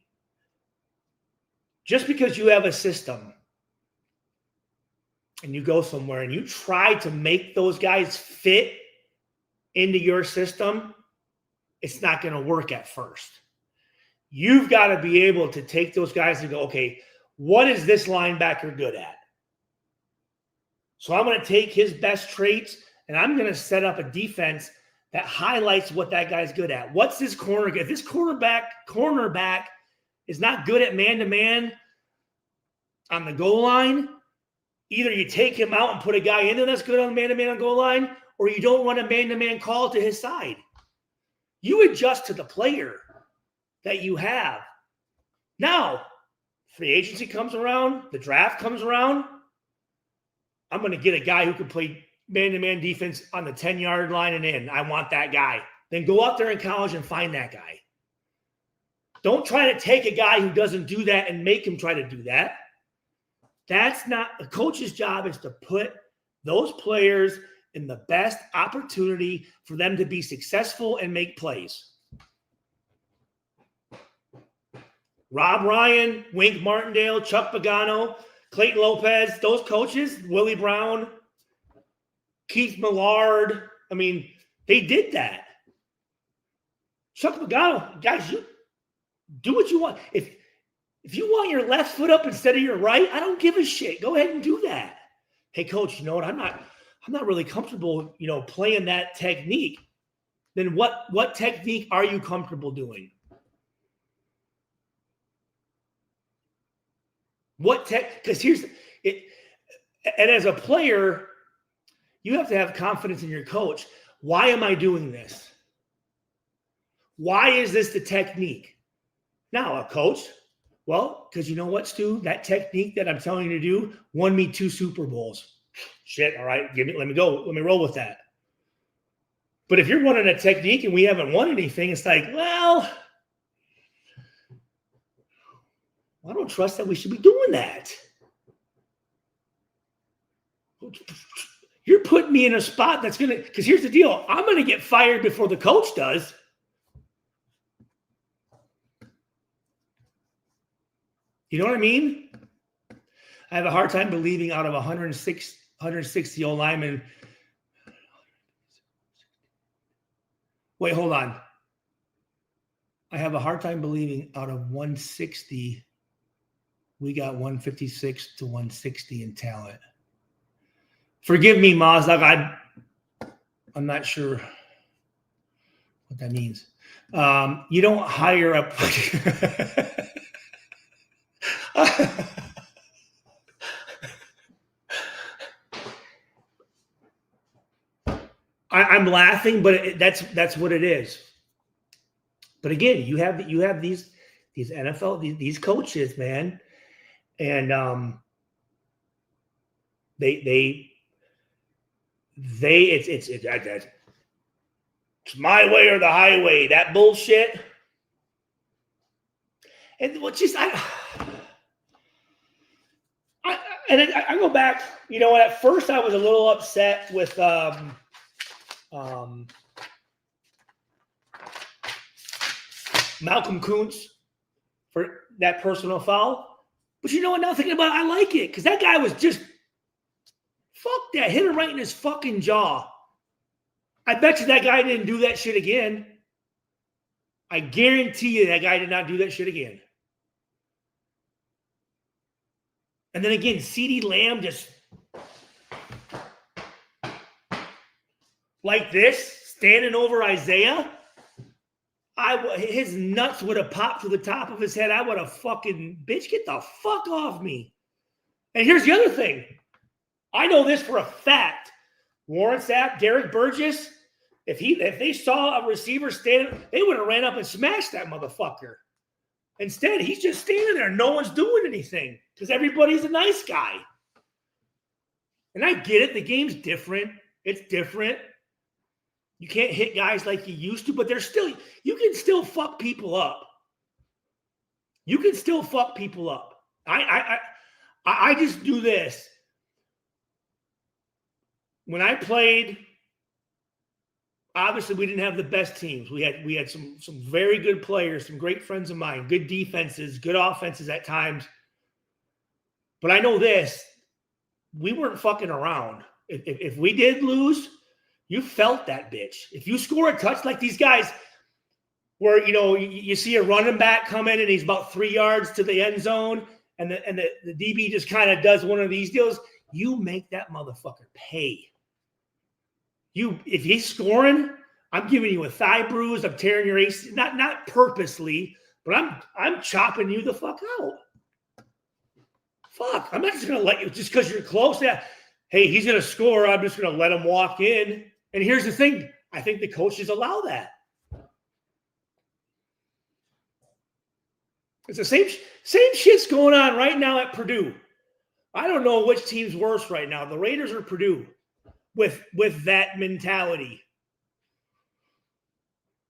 Just because you have a system and you go somewhere and you try to make those guys fit into your system, it's not going to work at first. You've got to be able to take those guys and go, okay, what is this linebacker good at? So I'm going to take his best traits and I'm going to set up a defense that highlights what that guy's good at. What's this corner? If this cornerback is not good at man-to-man on the goal line, either you take him out and put a guy in there that's good on man-to-man on goal line, or you don't run a man-to-man call to his side. You adjust to the player that you have. Now, free agency comes around, the draft comes around, I'm going to get a guy who can play man-to-man defense on the 10-yard line and in. I want that guy. Then go out there in college and find that guy. Don't try to take a guy who doesn't do that and make him try to do that. That's not – a coach's job is to put those players – in the best opportunity for them to be successful and make plays. Rob Ryan, Wink Martindale, Chuck Pagano, Clayton Lopez, those coaches, Willie Brown, Keith Millard, I mean, they did that. Chuck Pagano, guys, you do what you want. If you want your left foot up instead of your right, I don't give a shit. Go ahead and do that. Hey, coach, you know what? I'm not really comfortable, playing that technique. Then what technique are you comfortable doing? Because here's it. And as a player, you have to have confidence in your coach. Why am I doing this? Why is this the technique? Now, a coach, well, because you know what, Stu? That technique that I'm telling you to do won me 2 Super Bowls. Shit, all right, let me go. Let me roll with that. But if you're running a technique and we haven't won anything, it's like, well, I don't trust that we should be doing that. You're putting me in a spot that's going to – because here's the deal. I'm going to get fired before the coach does. You know what I mean? I have a hard time believing out of 160 old linemen. Wait, hold on. I have a hard time believing out of 160, we got 156 to 160 in talent. Forgive me, Mazdak. I'm not sure what that means. You don't hire a I'm laughing, but that's what it is. But again, you have these NFL these coaches, man, and it's my way or the highway. That bullshit. And what just I go back. You know, at first I was a little upset with Malcolm Kuntz for that personal foul. But you know what? Now thinking about it, I like it because that guy was just fuck that. Hit him right in his fucking jaw. I bet you that guy didn't do that shit again. I guarantee you that guy did not do that shit again. And then again, CeeDee Lamb just like this, standing over Isaiah. His nuts would have popped to the top of his head. I would have fucking, bitch, get the fuck off me. And here's the other thing. I know this for a fact. Warren Sapp, Derek Burgess, if they saw a receiver standing, they would have ran up and smashed that motherfucker. Instead, he's just standing there. No one's doing anything because everybody's a nice guy. And I get it. The game's different. It's different. You can't hit guys like you used to, but you can still fuck people up. You can still fuck people up. I just do this. When I played, obviously we didn't have the best teams. We had some very good players, some great friends of mine, good defenses, good offenses at times. But I know this, we weren't fucking around. If we did lose, you felt that bitch. If you score a touch like these guys, where you see a running back come in and he's about 3 yards to the end zone, and the DB just kind of does one of these deals, you make that motherfucker pay. If he's scoring, I'm giving you a thigh bruise, I'm tearing your AC, not purposely, but I'm chopping you the fuck out. Fuck, I'm not just gonna let you just because you're close. Yeah, hey, he's gonna score. I'm just gonna let him walk in. And here's the thing: I think the coaches allow that. It's the same shit's going on right now at Purdue. I don't know which team's worse right now, the Raiders or Purdue, with that mentality.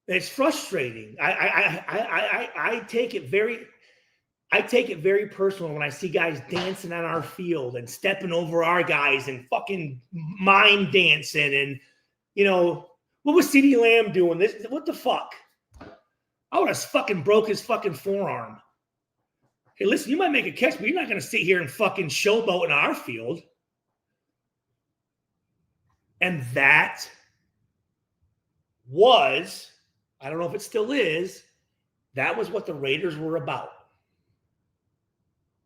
It's frustrating. I take it very personal when I see guys dancing on our field and stepping over our guys and fucking mime dancing and what was CeeDee Lamb doing? What the fuck? I would have fucking broke his fucking forearm. Hey, listen, you might make a catch, but you're not going to sit here and fucking showboat in our field. And that was, I don't know if it still is, that was what the Raiders were about.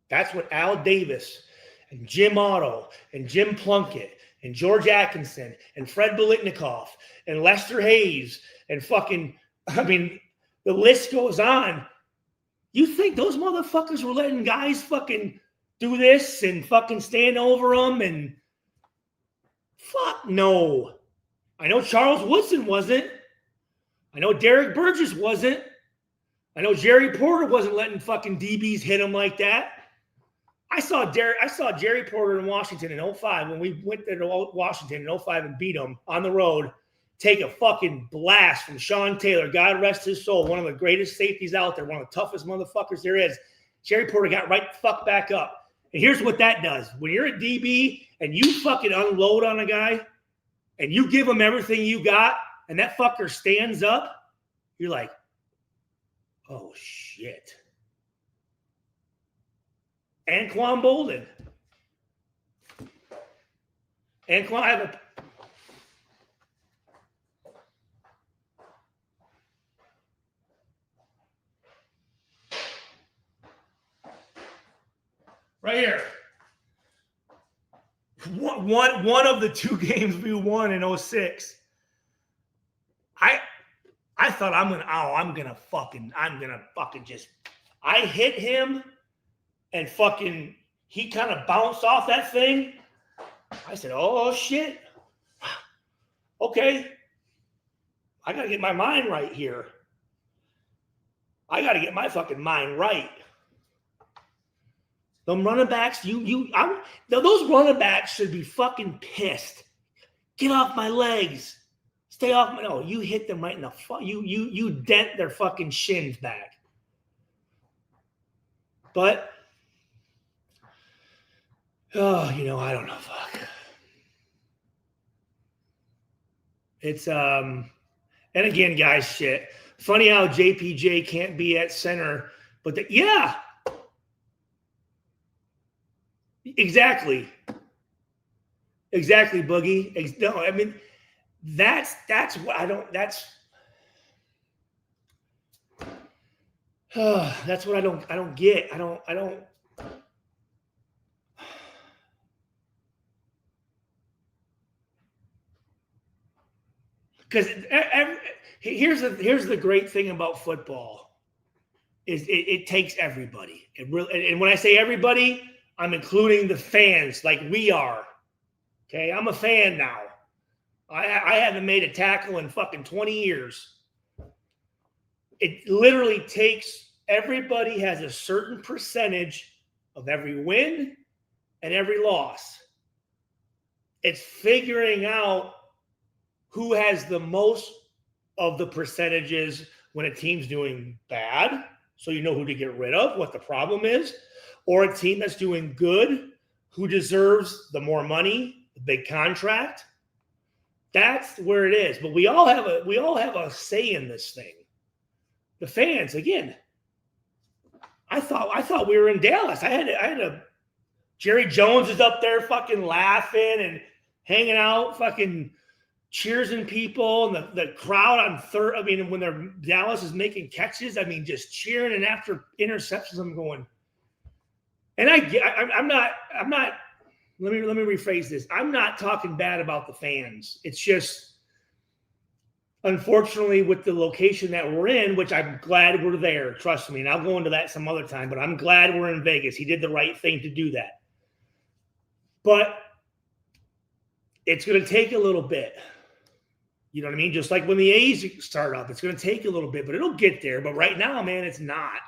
That's what Al Davis and Jim Otto and Jim Plunkett and George Atkinson and Fred Biletnikoff and Lester Hayes and the list goes on. You think those motherfuckers were letting guys fucking do this and fucking stand over them and fuck no. I know Charles Woodson wasn't. I know Derek Burgess wasn't. I know Jerry Porter wasn't letting fucking DBs hit him like that. I saw Jerry Porter in Washington in 2005 when we went there to Washington in 2005 and beat them on the road. Take a fucking blast from Sean Taylor. God rest his soul. One of the greatest safeties out there. One of the toughest motherfuckers there is. Jerry Porter got right the fuck back up. And here's what that does. When you're a DB and you fucking unload on a guy and you give him everything you got and that fucker stands up, you're like, oh, shit. Anquan Bolden. Anquan, I have a... Right here. One of the two games we won in 2006. I thought I'm gonna fucking just I hit him and fucking he kind of bounced off that thing. I said, oh shit. Okay. I gotta get my mind right here. I gotta get my fucking mind right. Them running backs, those running backs should be fucking pissed. Get off my legs. Stay off my. No, you hit them right in the you dent their fucking shins back. But I don't know. Fuck. It's and again, guys, shit. Funny how JPJ can't be at center, but yeah. Exactly, Boogie. No, I mean, That's what I don't. That's what I don't get. I don't. Because here's the great thing about football is it takes everybody. It really, and when I say everybody, I'm including the fans, like we are. Okay, I'm a fan now. I haven't made a tackle in fucking 20 years. It literally takes everybody has a certain percentage of every win and every loss. It's figuring out who has the most of the percentages when a team's doing bad, so you know who to get rid of, what the problem is, or a team that's doing good, who deserves the more money, the big contract. That's where it is. But we all have a say in this thing. The fans, again, I thought we were in Dallas. I had a Jerry Jones is up there fucking laughing and hanging out, fucking cheersing people, and the crowd on third. I mean, when Dallas is making catches, I mean, just cheering. And after interceptions, I'm going. And I'm not. Let me rephrase this. I'm not talking bad about the fans. It's just, unfortunately, with the location that we're in, which I'm glad we're there. Trust me, and I'll go into that some other time. But I'm glad we're in Vegas. He did the right thing to do that. But it's going to take a little bit. You know what I mean? Just like when the A's start up, it's going to take a little bit, but it'll get there. But right now, man, it's not.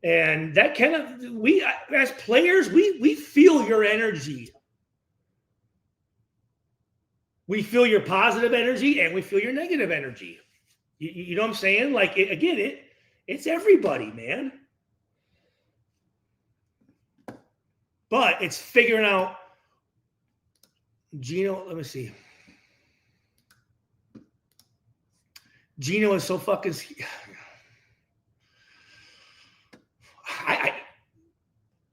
And that kind of, we as players, we feel your energy. We feel your positive energy and we feel your negative energy. You know what I'm saying? Like, it's everybody, man. But it's figuring out, Gino, let me see. Gino is so fucking.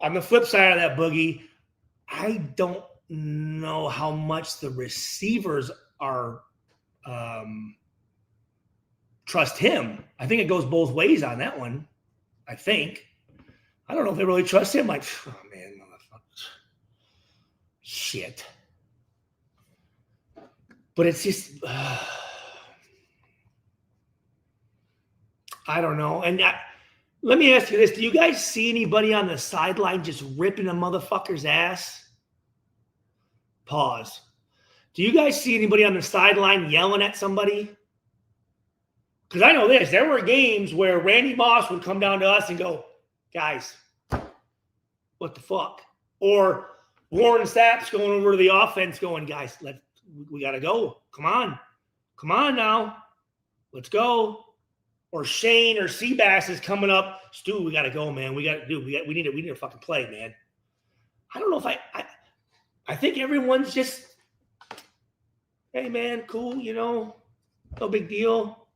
On the flip side of that, Boogie, I don't know how much the receivers are trust him. I think it goes both ways on that one. I think. I don't know if they really trust him. Like, oh man, motherfuckers. Shit. But it's just. I don't know. And let me ask you this. Do you guys see anybody on the sideline just ripping a motherfucker's ass? Pause. Do you guys see anybody on the sideline yelling at somebody? Because I know this. There were games where Randy Moss would come down to us and go, guys, what the fuck? Or Warren Sapp's going over to the offense going, guys, we got to go. Come on. Come on now. Let's go. Or Shane or Seabass is coming up. Stu, we got to go, man. We need to fucking play, man. I don't know if I think everyone's just, hey, man, cool, you know, no big deal.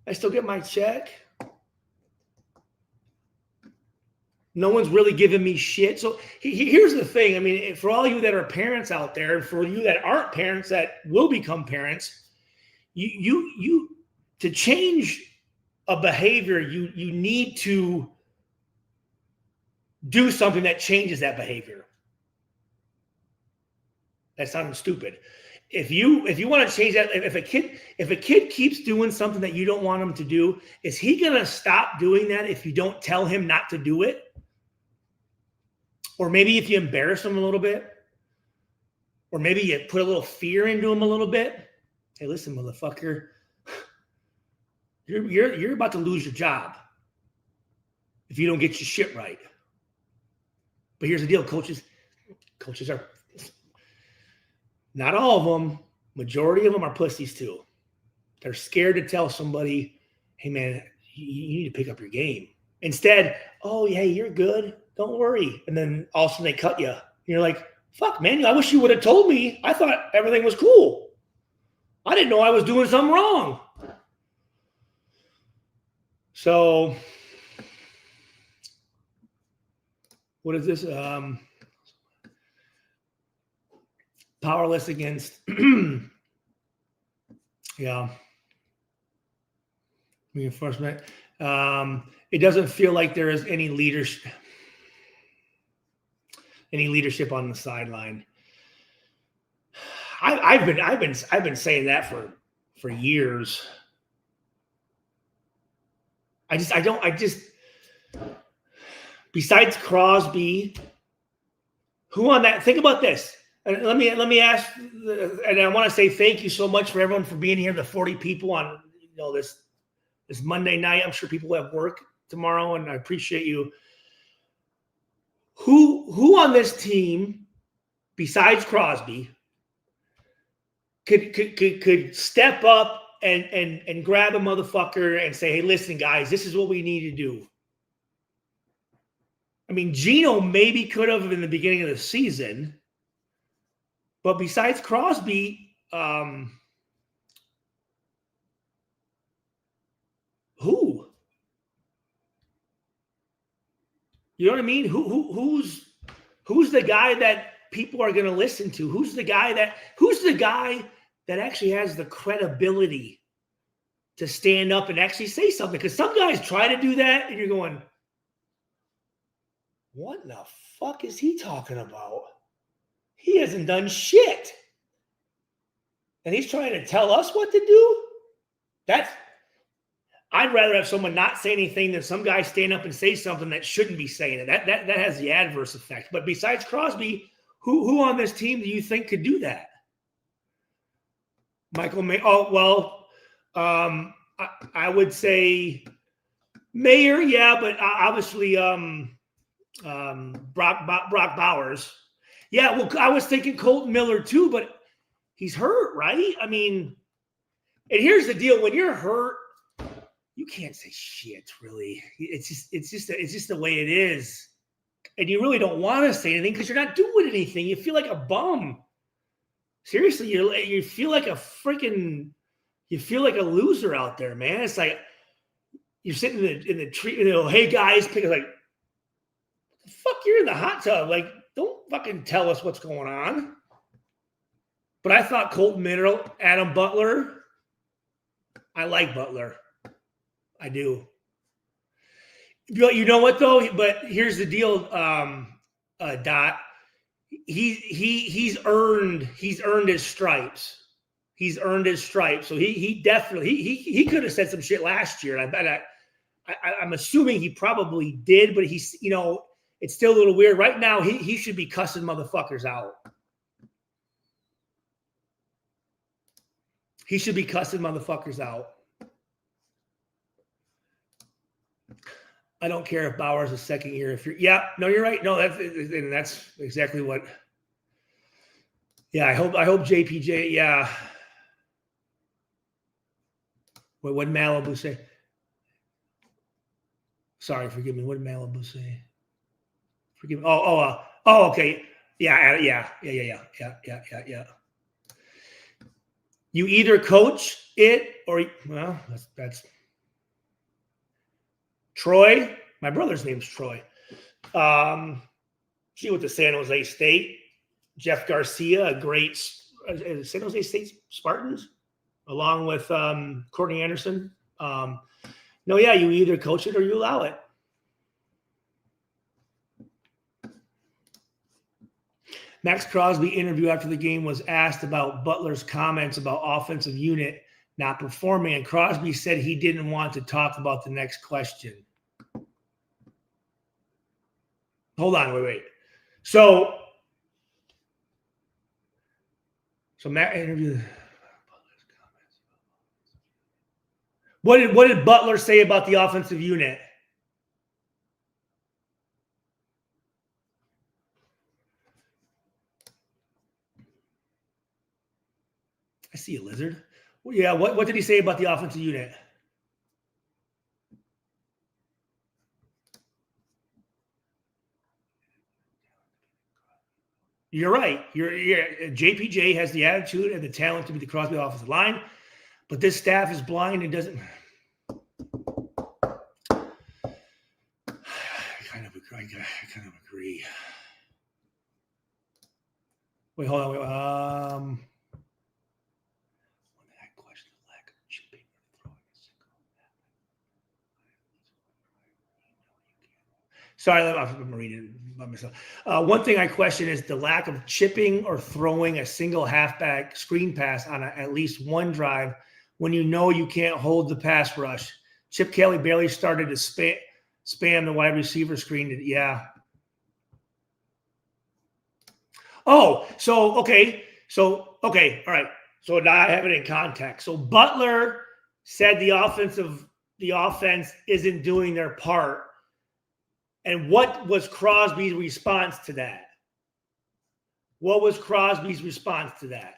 I still get my check. No one's really giving me shit. So here's the thing. I mean, for all you that are parents out there, and for you that aren't parents that will become parents, you to change a behavior, you need to do something that changes that behavior. That sounds stupid. If you want to change that, if a kid keeps doing something that you don't want him to do, is he going to stop doing that if you don't tell him not to do it? Or maybe if you embarrass him a little bit? Or maybe you put a little fear into him a little bit? Hey, listen, motherfucker. You're about to lose your job if you don't get your shit right. But here's the deal, coaches. Coaches are not all of them. Majority of them are pussies too. They're scared to tell somebody, "Hey man, you need to pick up your game." Instead, "Oh yeah, you're good. Don't worry." And then all of a sudden they cut you. You're like, "Fuck, man! I wish you would have told me. I thought everything was cool. I didn't know I was doing something wrong." So, what is this? Powerless against Yeah. Reinforcement. It doesn't feel like there is any leadership on the sideline. I've been saying that for years. Besides Crosby, who on that? Think about this. And let me ask, and I want to say thank you so much for everyone for being here. The 40 people on this Monday night. I'm sure people have work tomorrow, and I appreciate you. Who on this team, besides Crosby, could step up and grab a motherfucker and say, "Hey, listen, guys, this is what we need to do." I mean, Gino maybe could have in the beginning of the season, but besides Crosby, who? You know what I mean? Who's the guy that people are going to listen to? Who's the guy that actually has the credibility to stand up and actually say something? Because some guys try to do that, and you're going, what in the fuck is he talking about? He hasn't done shit. And he's trying to tell us what to do? I'd rather have someone not say anything than some guy stand up and say something that shouldn't be saying it. That has the adverse effect. But besides Crosby, who on this team do you think could do that? Michael May. Oh, well, I would say Mayer, yeah, but obviously Brock Bowers. Yeah, well, I was thinking Colton Miller too, but he's hurt, right? I mean, and here's the deal: when you're hurt, you can't say shit. Really, it's just the way it is, and you really don't want to say anything because you're not doing anything. You feel like a bum. Seriously, you feel like a loser out there, man. It's like you're sitting in the tree, hey guys, pick like, fuck, you're in the hot tub. Like, don't fucking tell us what's going on. But I thought Colton Miller, Adam Butler. I like Butler. I do. You know what though? But here's the deal, Dot. He's earned his stripes. He's earned his stripes. So he definitely he could have said some shit last year. I bet I'm assuming he probably did, but he's it's still a little weird. Right now, he should be cussing motherfuckers out. He should be cussing motherfuckers out. I don't care if Bauer's a second year. If you're right. No, that's exactly what. Yeah, I hope JPJ. Yeah. What did Malibu say? Sorry, forgive me. What did Malibu say? Forgive me. Oh, okay. Yeah. You either coach it or that's Troy. My brother's name's Troy. She went to San Jose State. Jeff Garcia, a great San Jose State Spartans, along with Courtney Anderson. You either coach it or you allow it. Max Crosby interview after the game was asked about Butler's comments about offensive unit not performing, and Crosby said he didn't want to talk about the next question. Hold on, wait. So Matt interviewed. What did Butler say about the offensive unit? I see a lizard. Well, yeah, what did he say about the offensive unit? You're right. JPJ has the attitude and the talent to be the Crosby offensive line, but this staff is blind and doesn't. I kind of agree. Wait, hold on. When that question Sorry, I'm reading it by myself. One thing I question is the lack of chipping or throwing a single halfback screen pass on at least one drive when you know you can't hold the pass rush. Chip Kelly barely started to spam the wide receiver screen. Yeah. Oh, so, okay. So, okay. All right. So now I have it in context. So Butler said the offense isn't doing their part. And what was Crosby's response to that? What was Crosby's response to that?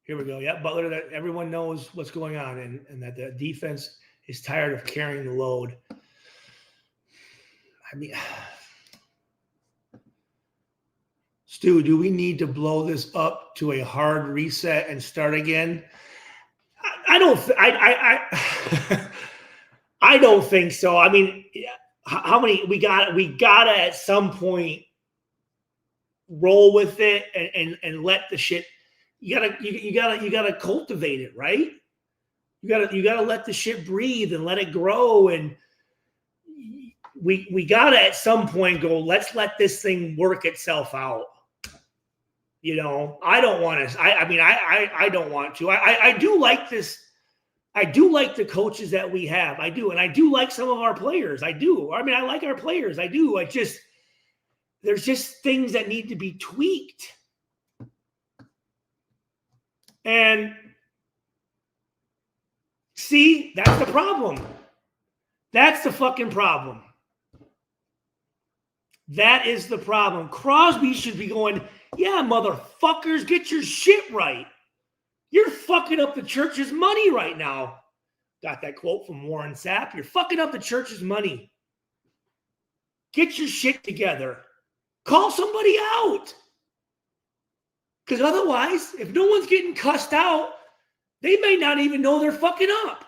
Here we go. Yeah, Butler, that everyone knows what's going on and that the defense is tired of carrying the load. I mean, Stu, do we need to blow this up to a hard reset and start again? I don't think so. I mean, how many we gotta at some point roll with it and let the shit. You gotta cultivate it, right? You gotta let the shit breathe and let it grow. And we gotta at some point go, let's let this thing work itself out. You know, I don't want to. I don't want to. I do like this. I do like the coaches that we have. I do, and I do like some of our players. I do. I mean, I like our players. I do. There's just things that need to be tweaked, and see, that's the problem. That's the fucking problem. That is the problem. Crosby should be going, yeah, motherfuckers, get your shit right. You're fucking up the church's money right now. Got that quote from Warren Sapp. You're fucking up the church's money. Get your shit together. Call somebody out. Because otherwise, if no one's getting cussed out, they may not even know they're fucking up.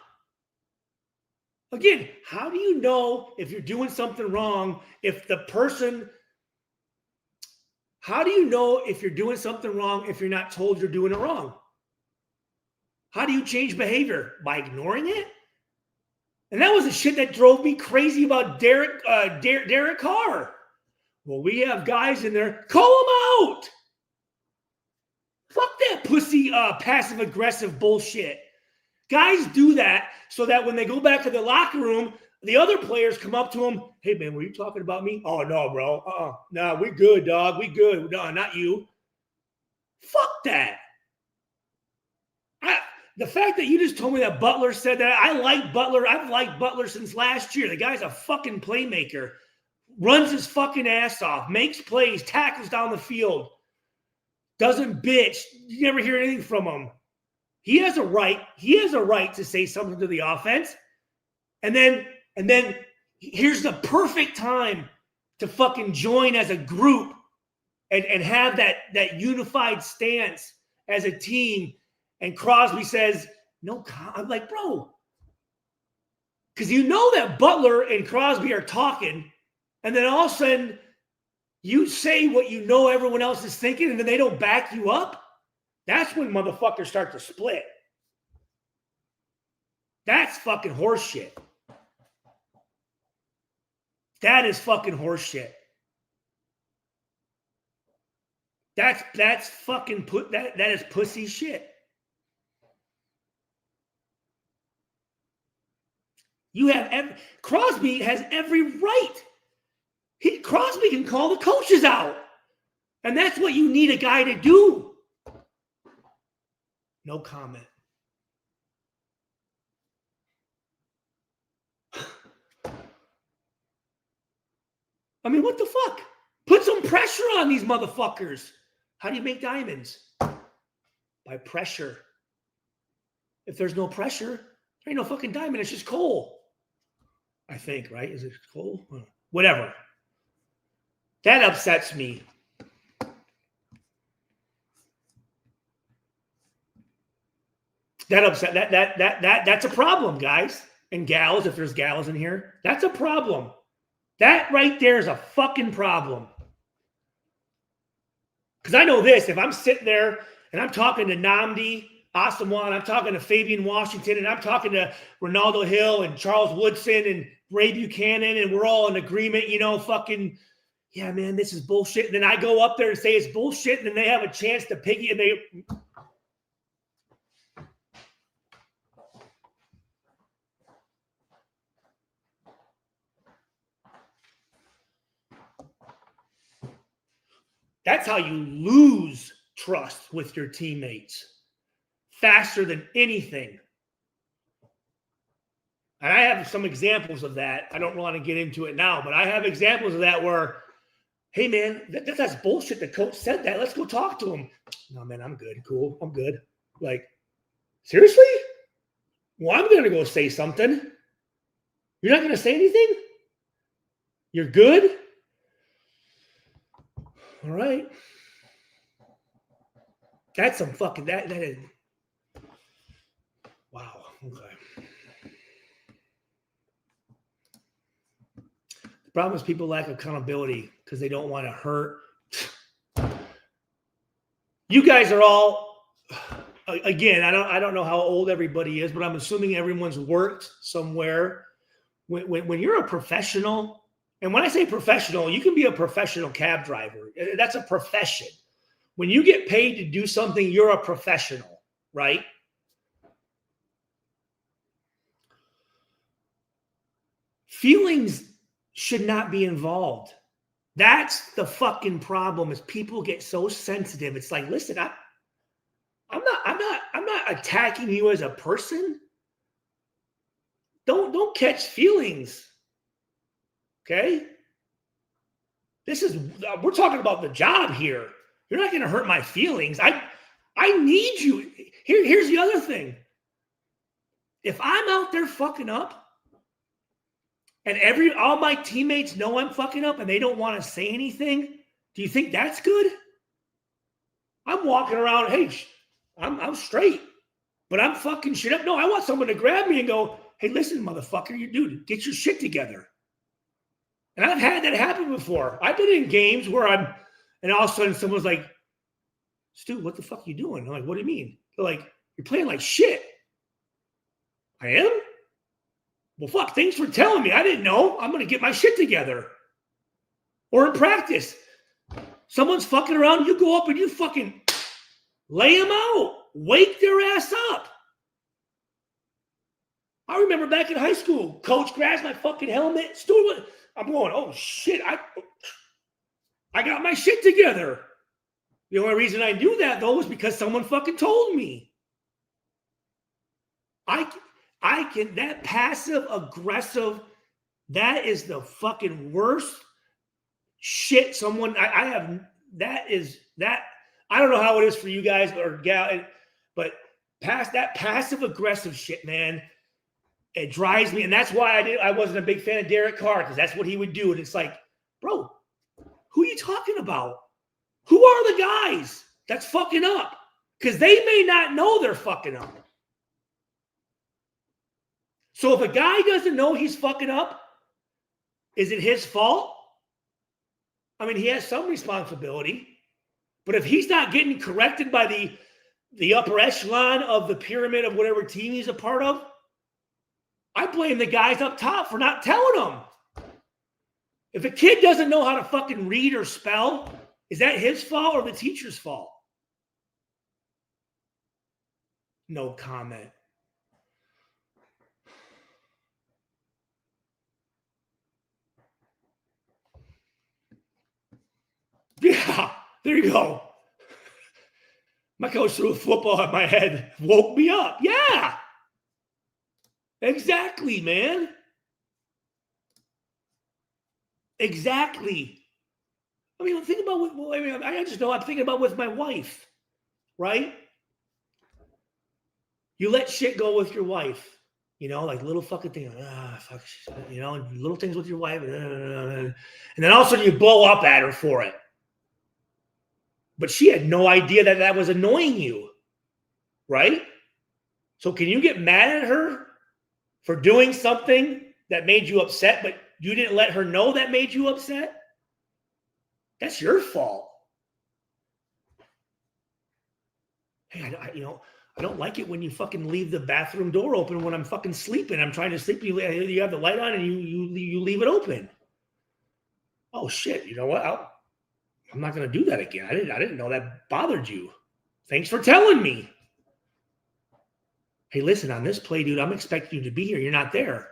Again, how do you know if you're doing something wrong if the person... How do you know if you're doing something wrong if you're not told you're doing it wrong? How do you change behavior? By ignoring it? And that was the shit that drove me crazy about Derek Carr. Well, we have guys in there. Call them out. Fuck that pussy passive-aggressive bullshit. Guys do that so that when they go back to the locker room, the other players come up to them. Hey, man, were you talking about me? Oh, no, bro. No, we good, dog. We good. No, not you. Fuck that. The fact that you just told me that Butler said that, I like Butler. I've liked Butler since last year. The guy's a fucking playmaker. Runs his fucking ass off. Makes plays. Tackles down the field. Doesn't bitch. You never hear anything from him. He has a right. He has a right to say something to the offense. And then here's the perfect time to fucking join as a group and have that unified stance as a team. And Crosby says, no, I'm like, bro. Because you know that Butler and Crosby are talking, and then all of a sudden you say what you know everyone else is thinking, and then they don't back you up. That's when motherfuckers start to split. That's fucking horseshit. That is fucking horseshit. That's fucking that is pussy shit. Crosby has every right. Crosby can call the coaches out. And that's what you need a guy to do. No comment. I mean, what the fuck? Put some pressure on these motherfuckers. How do you make diamonds? By pressure. If there's no pressure, there ain't no fucking diamond. It's just coal. I think, right? Is it coal? Whatever. That upsets me. That's a problem, guys and gals, if there's gals in here. That's a problem. That right there is a fucking problem. Because I know this, if I'm sitting there and I'm talking to Namdi Asamoah, I'm talking to Fabian Washington, and I'm talking to Ronaldo Hill and Charles Woodson and Ray Buchanan, and we're all in agreement, fucking, yeah, man, this is bullshit. And then I go up there and say it's bullshit, and then they have a chance to piggy, and they... That's how you lose trust with your teammates faster than anything. And I have some examples of that. I don't want to get into it now, but I have examples of that where, hey, man, that's bullshit. The coach said that. Let's go talk to him. No, man, I'm good. Cool. I'm good. Like, seriously? Well, I'm going to go say something. You're not going to say anything? You're good? All right. That's some fucking, that is, wow. Okay. The problem is people lack accountability because they don't want to hurt. You guys are all, again, I don't know how old everybody is, but I'm assuming everyone's worked somewhere. When you're a professional, and when I say professional, you can be a professional cab driver. That's a profession. When you get paid to do something, you're a professional, right? Feelings should not be involved. That's the fucking problem, is people get so sensitive. It's like, listen, I'm not attacking you as a person. Don't catch feelings. Okay? We're talking about the job here. You're not going to hurt my feelings. I need you. Here's the other thing. If I'm out there fucking up and all my teammates know I'm fucking up and they don't want to say anything, do you think that's good? I'm walking around, hey, I'm straight, but I'm fucking shit up. No, I want someone to grab me and go, hey, listen, motherfucker, dude, get your shit together. And I've had that happen before. I've been in games where and all of a sudden someone's like, Stu, what the fuck are you doing? I'm like, what do you mean? They're like, you're playing like shit. I am? Well, fuck, thanks for telling me. I didn't know. I'm going to get my shit together. Or in practice, someone's fucking around, you go up and you fucking lay them out. Wake their ass up. I remember back in high school, coach grabs my fucking helmet. Stewart, I'm going, oh shit, I got my shit together. The only reason I knew that, though, was because someone fucking told me. I can, that passive aggressive, that is the fucking worst shit someone, I don't know how it is for you guys or gal, but that passive aggressive shit, man, it drives me. And that's why I wasn't a big fan of Derek Carr, because that's what he would do. And it's like, bro, who are you talking about? Who are the guys that's fucking up? Because they may not know they're fucking up. So if a guy doesn't know he's fucking up, is it his fault? I mean, he has some responsibility. But if he's not getting corrected by the upper echelon of the pyramid of whatever team he's a part of, I blame the guys up top for not telling him. If a kid doesn't know how to fucking read or spell, is that his fault or the teacher's fault? No comment. Yeah, there you go. My coach threw a football at my head, woke me up. Yeah. Exactly, man. Exactly. I mean, think about I just know I'm thinking about with my wife, right? You let shit go with your wife, like little fucking thing, fuck, little things with your wife, and then all of a sudden you blow up at her for it. But she had no idea that was annoying you, right? So can you get mad at her for doing something that made you upset, but you didn't let her know that made you upset? That's your fault. Hey, I don't like it when you fucking leave the bathroom door open when I'm fucking sleeping. I'm trying to sleep. You have the light on and you leave it open. Oh shit! You know what? I'm not going to do that again. I didn't know that bothered you. Thanks for telling me. Hey, listen, on this play, dude, I'm expecting you to be here. You're not there.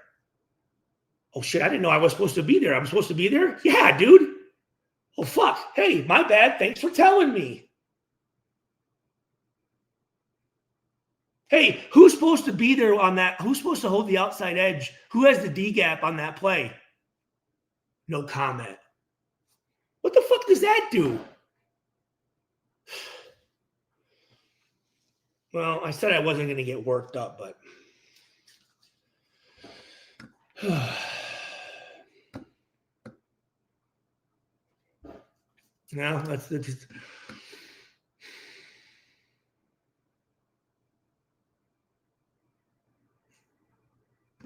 Oh shit! I didn't know I was supposed to be there. I'm supposed to be there? Yeah, dude. Oh fuck! Hey, my bad. Thanks for telling me. Hey, who's supposed to be there on that? Who's supposed to hold the outside edge? Who has the D gap on that play? No comment. What the fuck does that do? Well, I said I wasn't going to get worked up, but no, that's just...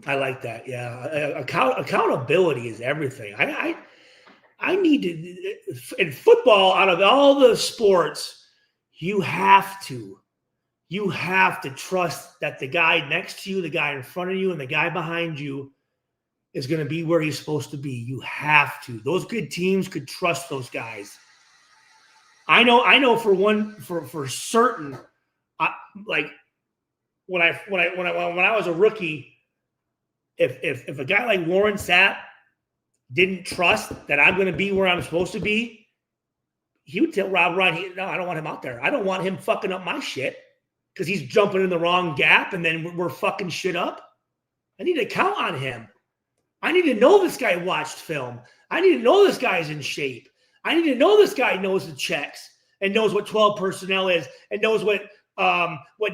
I like that. Yeah, accountability is everything. I need to, in football, out of all the sports, you have to trust that the guy next to you, the guy in front of you, and the guy behind you is going to be where he's supposed to be. You have to. Those good teams could trust those guys. I know for certain. Like when I was a rookie, if a guy like Warren Sapp didn't trust that I'm going to be where I'm supposed to be, he would tell Rob Ryan, no, I don't want him out there. I don't want him fucking up my shit because he's jumping in the wrong gap and then we're fucking shit up. I need to count on him. I need to know this guy watched film. I need to know this guy's in shape. I need to know this guy knows the checks and knows what 12 personnel is and knows what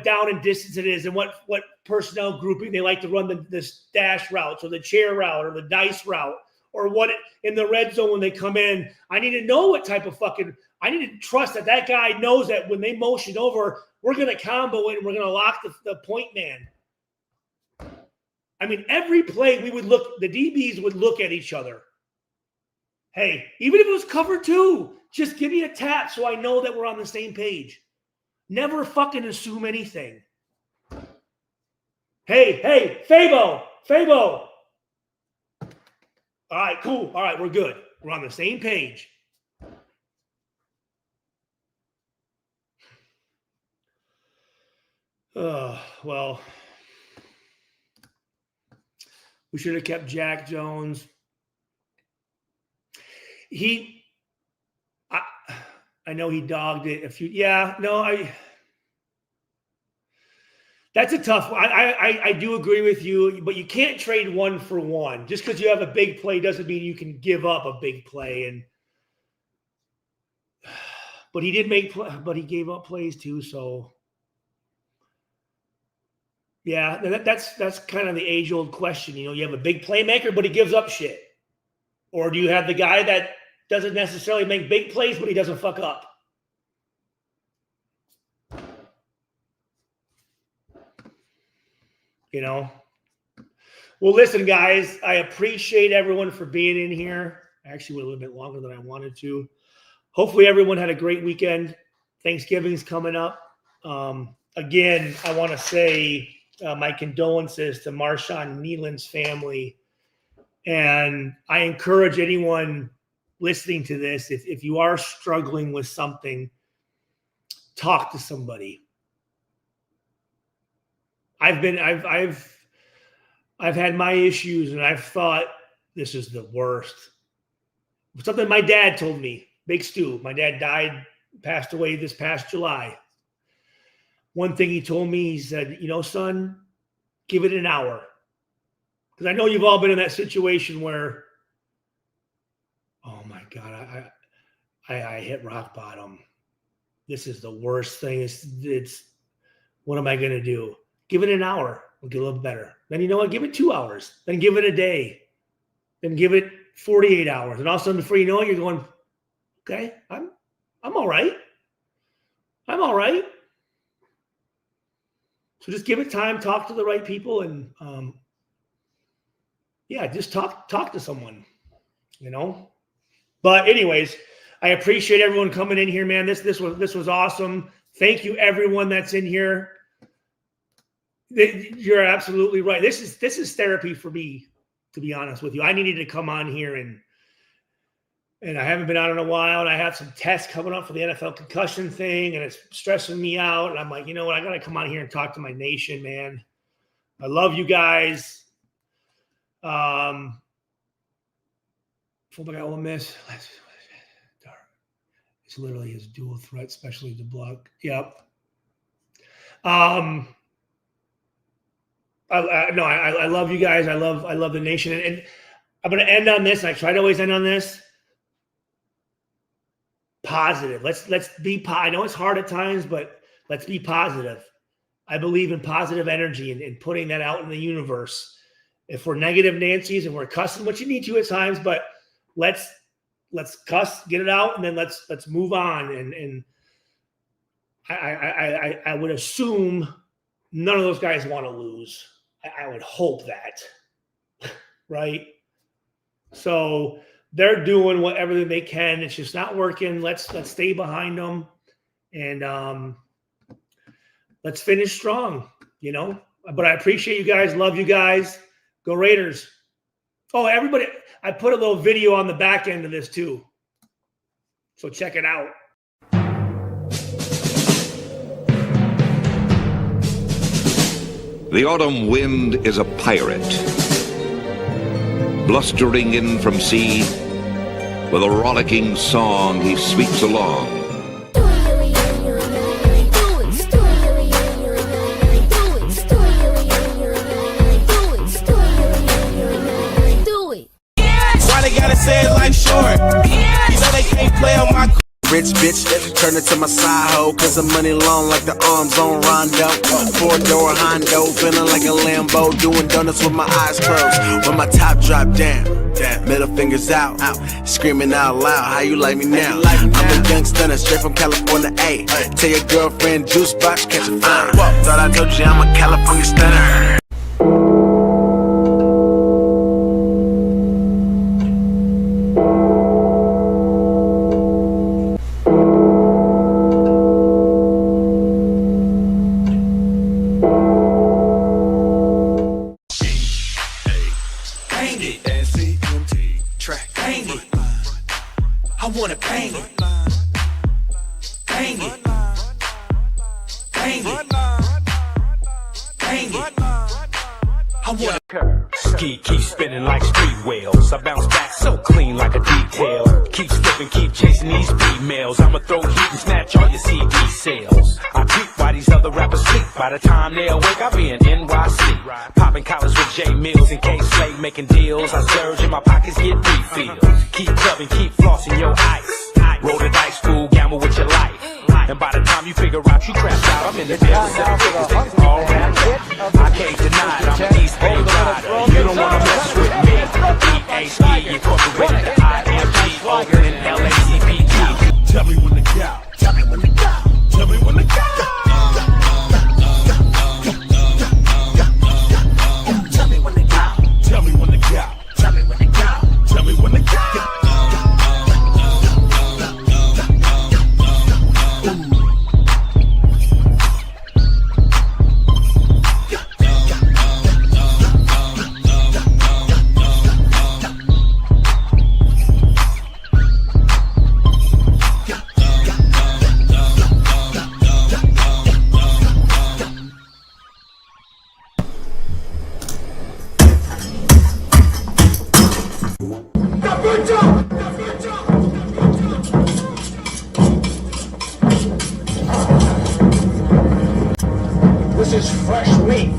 down and distance it is and what personnel grouping they like to run the dash routes or the chair route or the dice route or what in the red zone when they come in. I need to know what type of I need to trust that guy knows that when they motion over, we're going to combo it and we're going to lock the point man. I mean, every play the DBs would look at each other. Hey, even if it was cover 2, just give me a tap so I know that we're on the same page. Never fucking assume anything. Hey, Fabo. All right, cool. All right, we're good. We're on the same page. Well, we should have kept Jack Jones. I know he dogged it a few. Yeah, no, that's a tough one. I do agree with you, but you can't trade 1 for 1. Just because you have a big play doesn't mean you can give up a big play. But he did but he gave up plays too. So yeah, that's kind of the age-old question. You know, you have a big playmaker, but he gives up shit. Or do you have the guy that doesn't necessarily make big plays, but he doesn't fuck up? You know? Well, listen, guys, I appreciate everyone for being in here. I actually went a little bit longer than I wanted to. Hopefully everyone had a great weekend. Thanksgiving's coming up. Again, I want to say my condolences to Marshawn Nealon's family. And I encourage anyone listening to this, if you are struggling with something, talk to somebody. I've had my issues and I've thought this is the worst. Something my dad told me, Big Stu, my dad passed away this past July. One thing he told me, he said, you know, son, give it an hour. Because I know you've all been in that situation where, oh my God, I hit rock bottom. This is the worst thing. It's what am I going to do? Give it an hour. We'll get a little better. Then you know what? Give it 2 hours. Then give it a day. Then give it 48 hours. And all of a sudden, before you know it, you're going, okay, I'm all right. I'm all right. So just give it time, talk to the right people, and just talk to someone, you know. But anyways, I appreciate everyone coming in here, man. This was awesome. Thank you, everyone that's in here. You're absolutely right. This is therapy for me, to be honest with you. I needed to come on here and I haven't been on in a while, and I have some tests coming up for the NFL concussion thing, and it's stressing me out. And I'm like, you know what? I got to come on here and talk to my nation, man. I love you guys. Football guy Ole Miss. It's literally his dual threat, especially to block. Yep. I love you guys. I love the nation, and I'm going to end on this. I try to always end on this. Positive. Let's be. I know it's hard at times, but let's be positive. I believe in positive energy and putting that out in the universe. If we're negative Nancy's and we're cussing, which you need to at times, but let's cuss, get it out, and then let's move on. And I would assume none of those guys want to lose. I would hope that, right? So they're doing whatever they can. It's just not working. Let's stay behind them, and let's finish strong. You know. But I appreciate you guys. Love you guys. Go Raiders. Oh, everybody. I put a little video on the back end of this too. So check it out. The autumn wind is a pirate, blustering in from sea. With a rollicking song he sweeps along. Gotta say it like short. You know they can't play on my rich bitch, turn it to my side hoe, cause the money long like the arms on Rondo. 4-door Hondo, feeling like a Lambo, doing donuts with my eyes closed. When my top drop down, middle fingers out, screaming out loud, how you like me now? I'm a young stunner, straight from California, A. Tell your girlfriend, juice box, catch a fire. Thought I told you I'm a California stunner. Keep spinning like street whales. I bounce back so clean like a detail. Keep slipping, keep chasing these females. I'ma throw heat and snatch all your CD sales. I creep while these other rappers sleep. By the time they awake, I'll be in NYC. Popping collars with J Mills and K Slade making deals. I surge and my pockets get refills. Keep clubbing, keep flossing your ice. Roll the dice, fool, gamble with your life. And by the time you figure out you crapped out, I'm in the business. All rap, I can't deny it. I'm an East Bay rider. You don't wanna mess with me. EAC incorporated the IMG, Oakland, LACPT. Tell me when to go. Tell me when to go. Tell me when to go. Tell me when to go. Tell me when to go. Tell me when to go. Tell me when to go. This is fresh meat.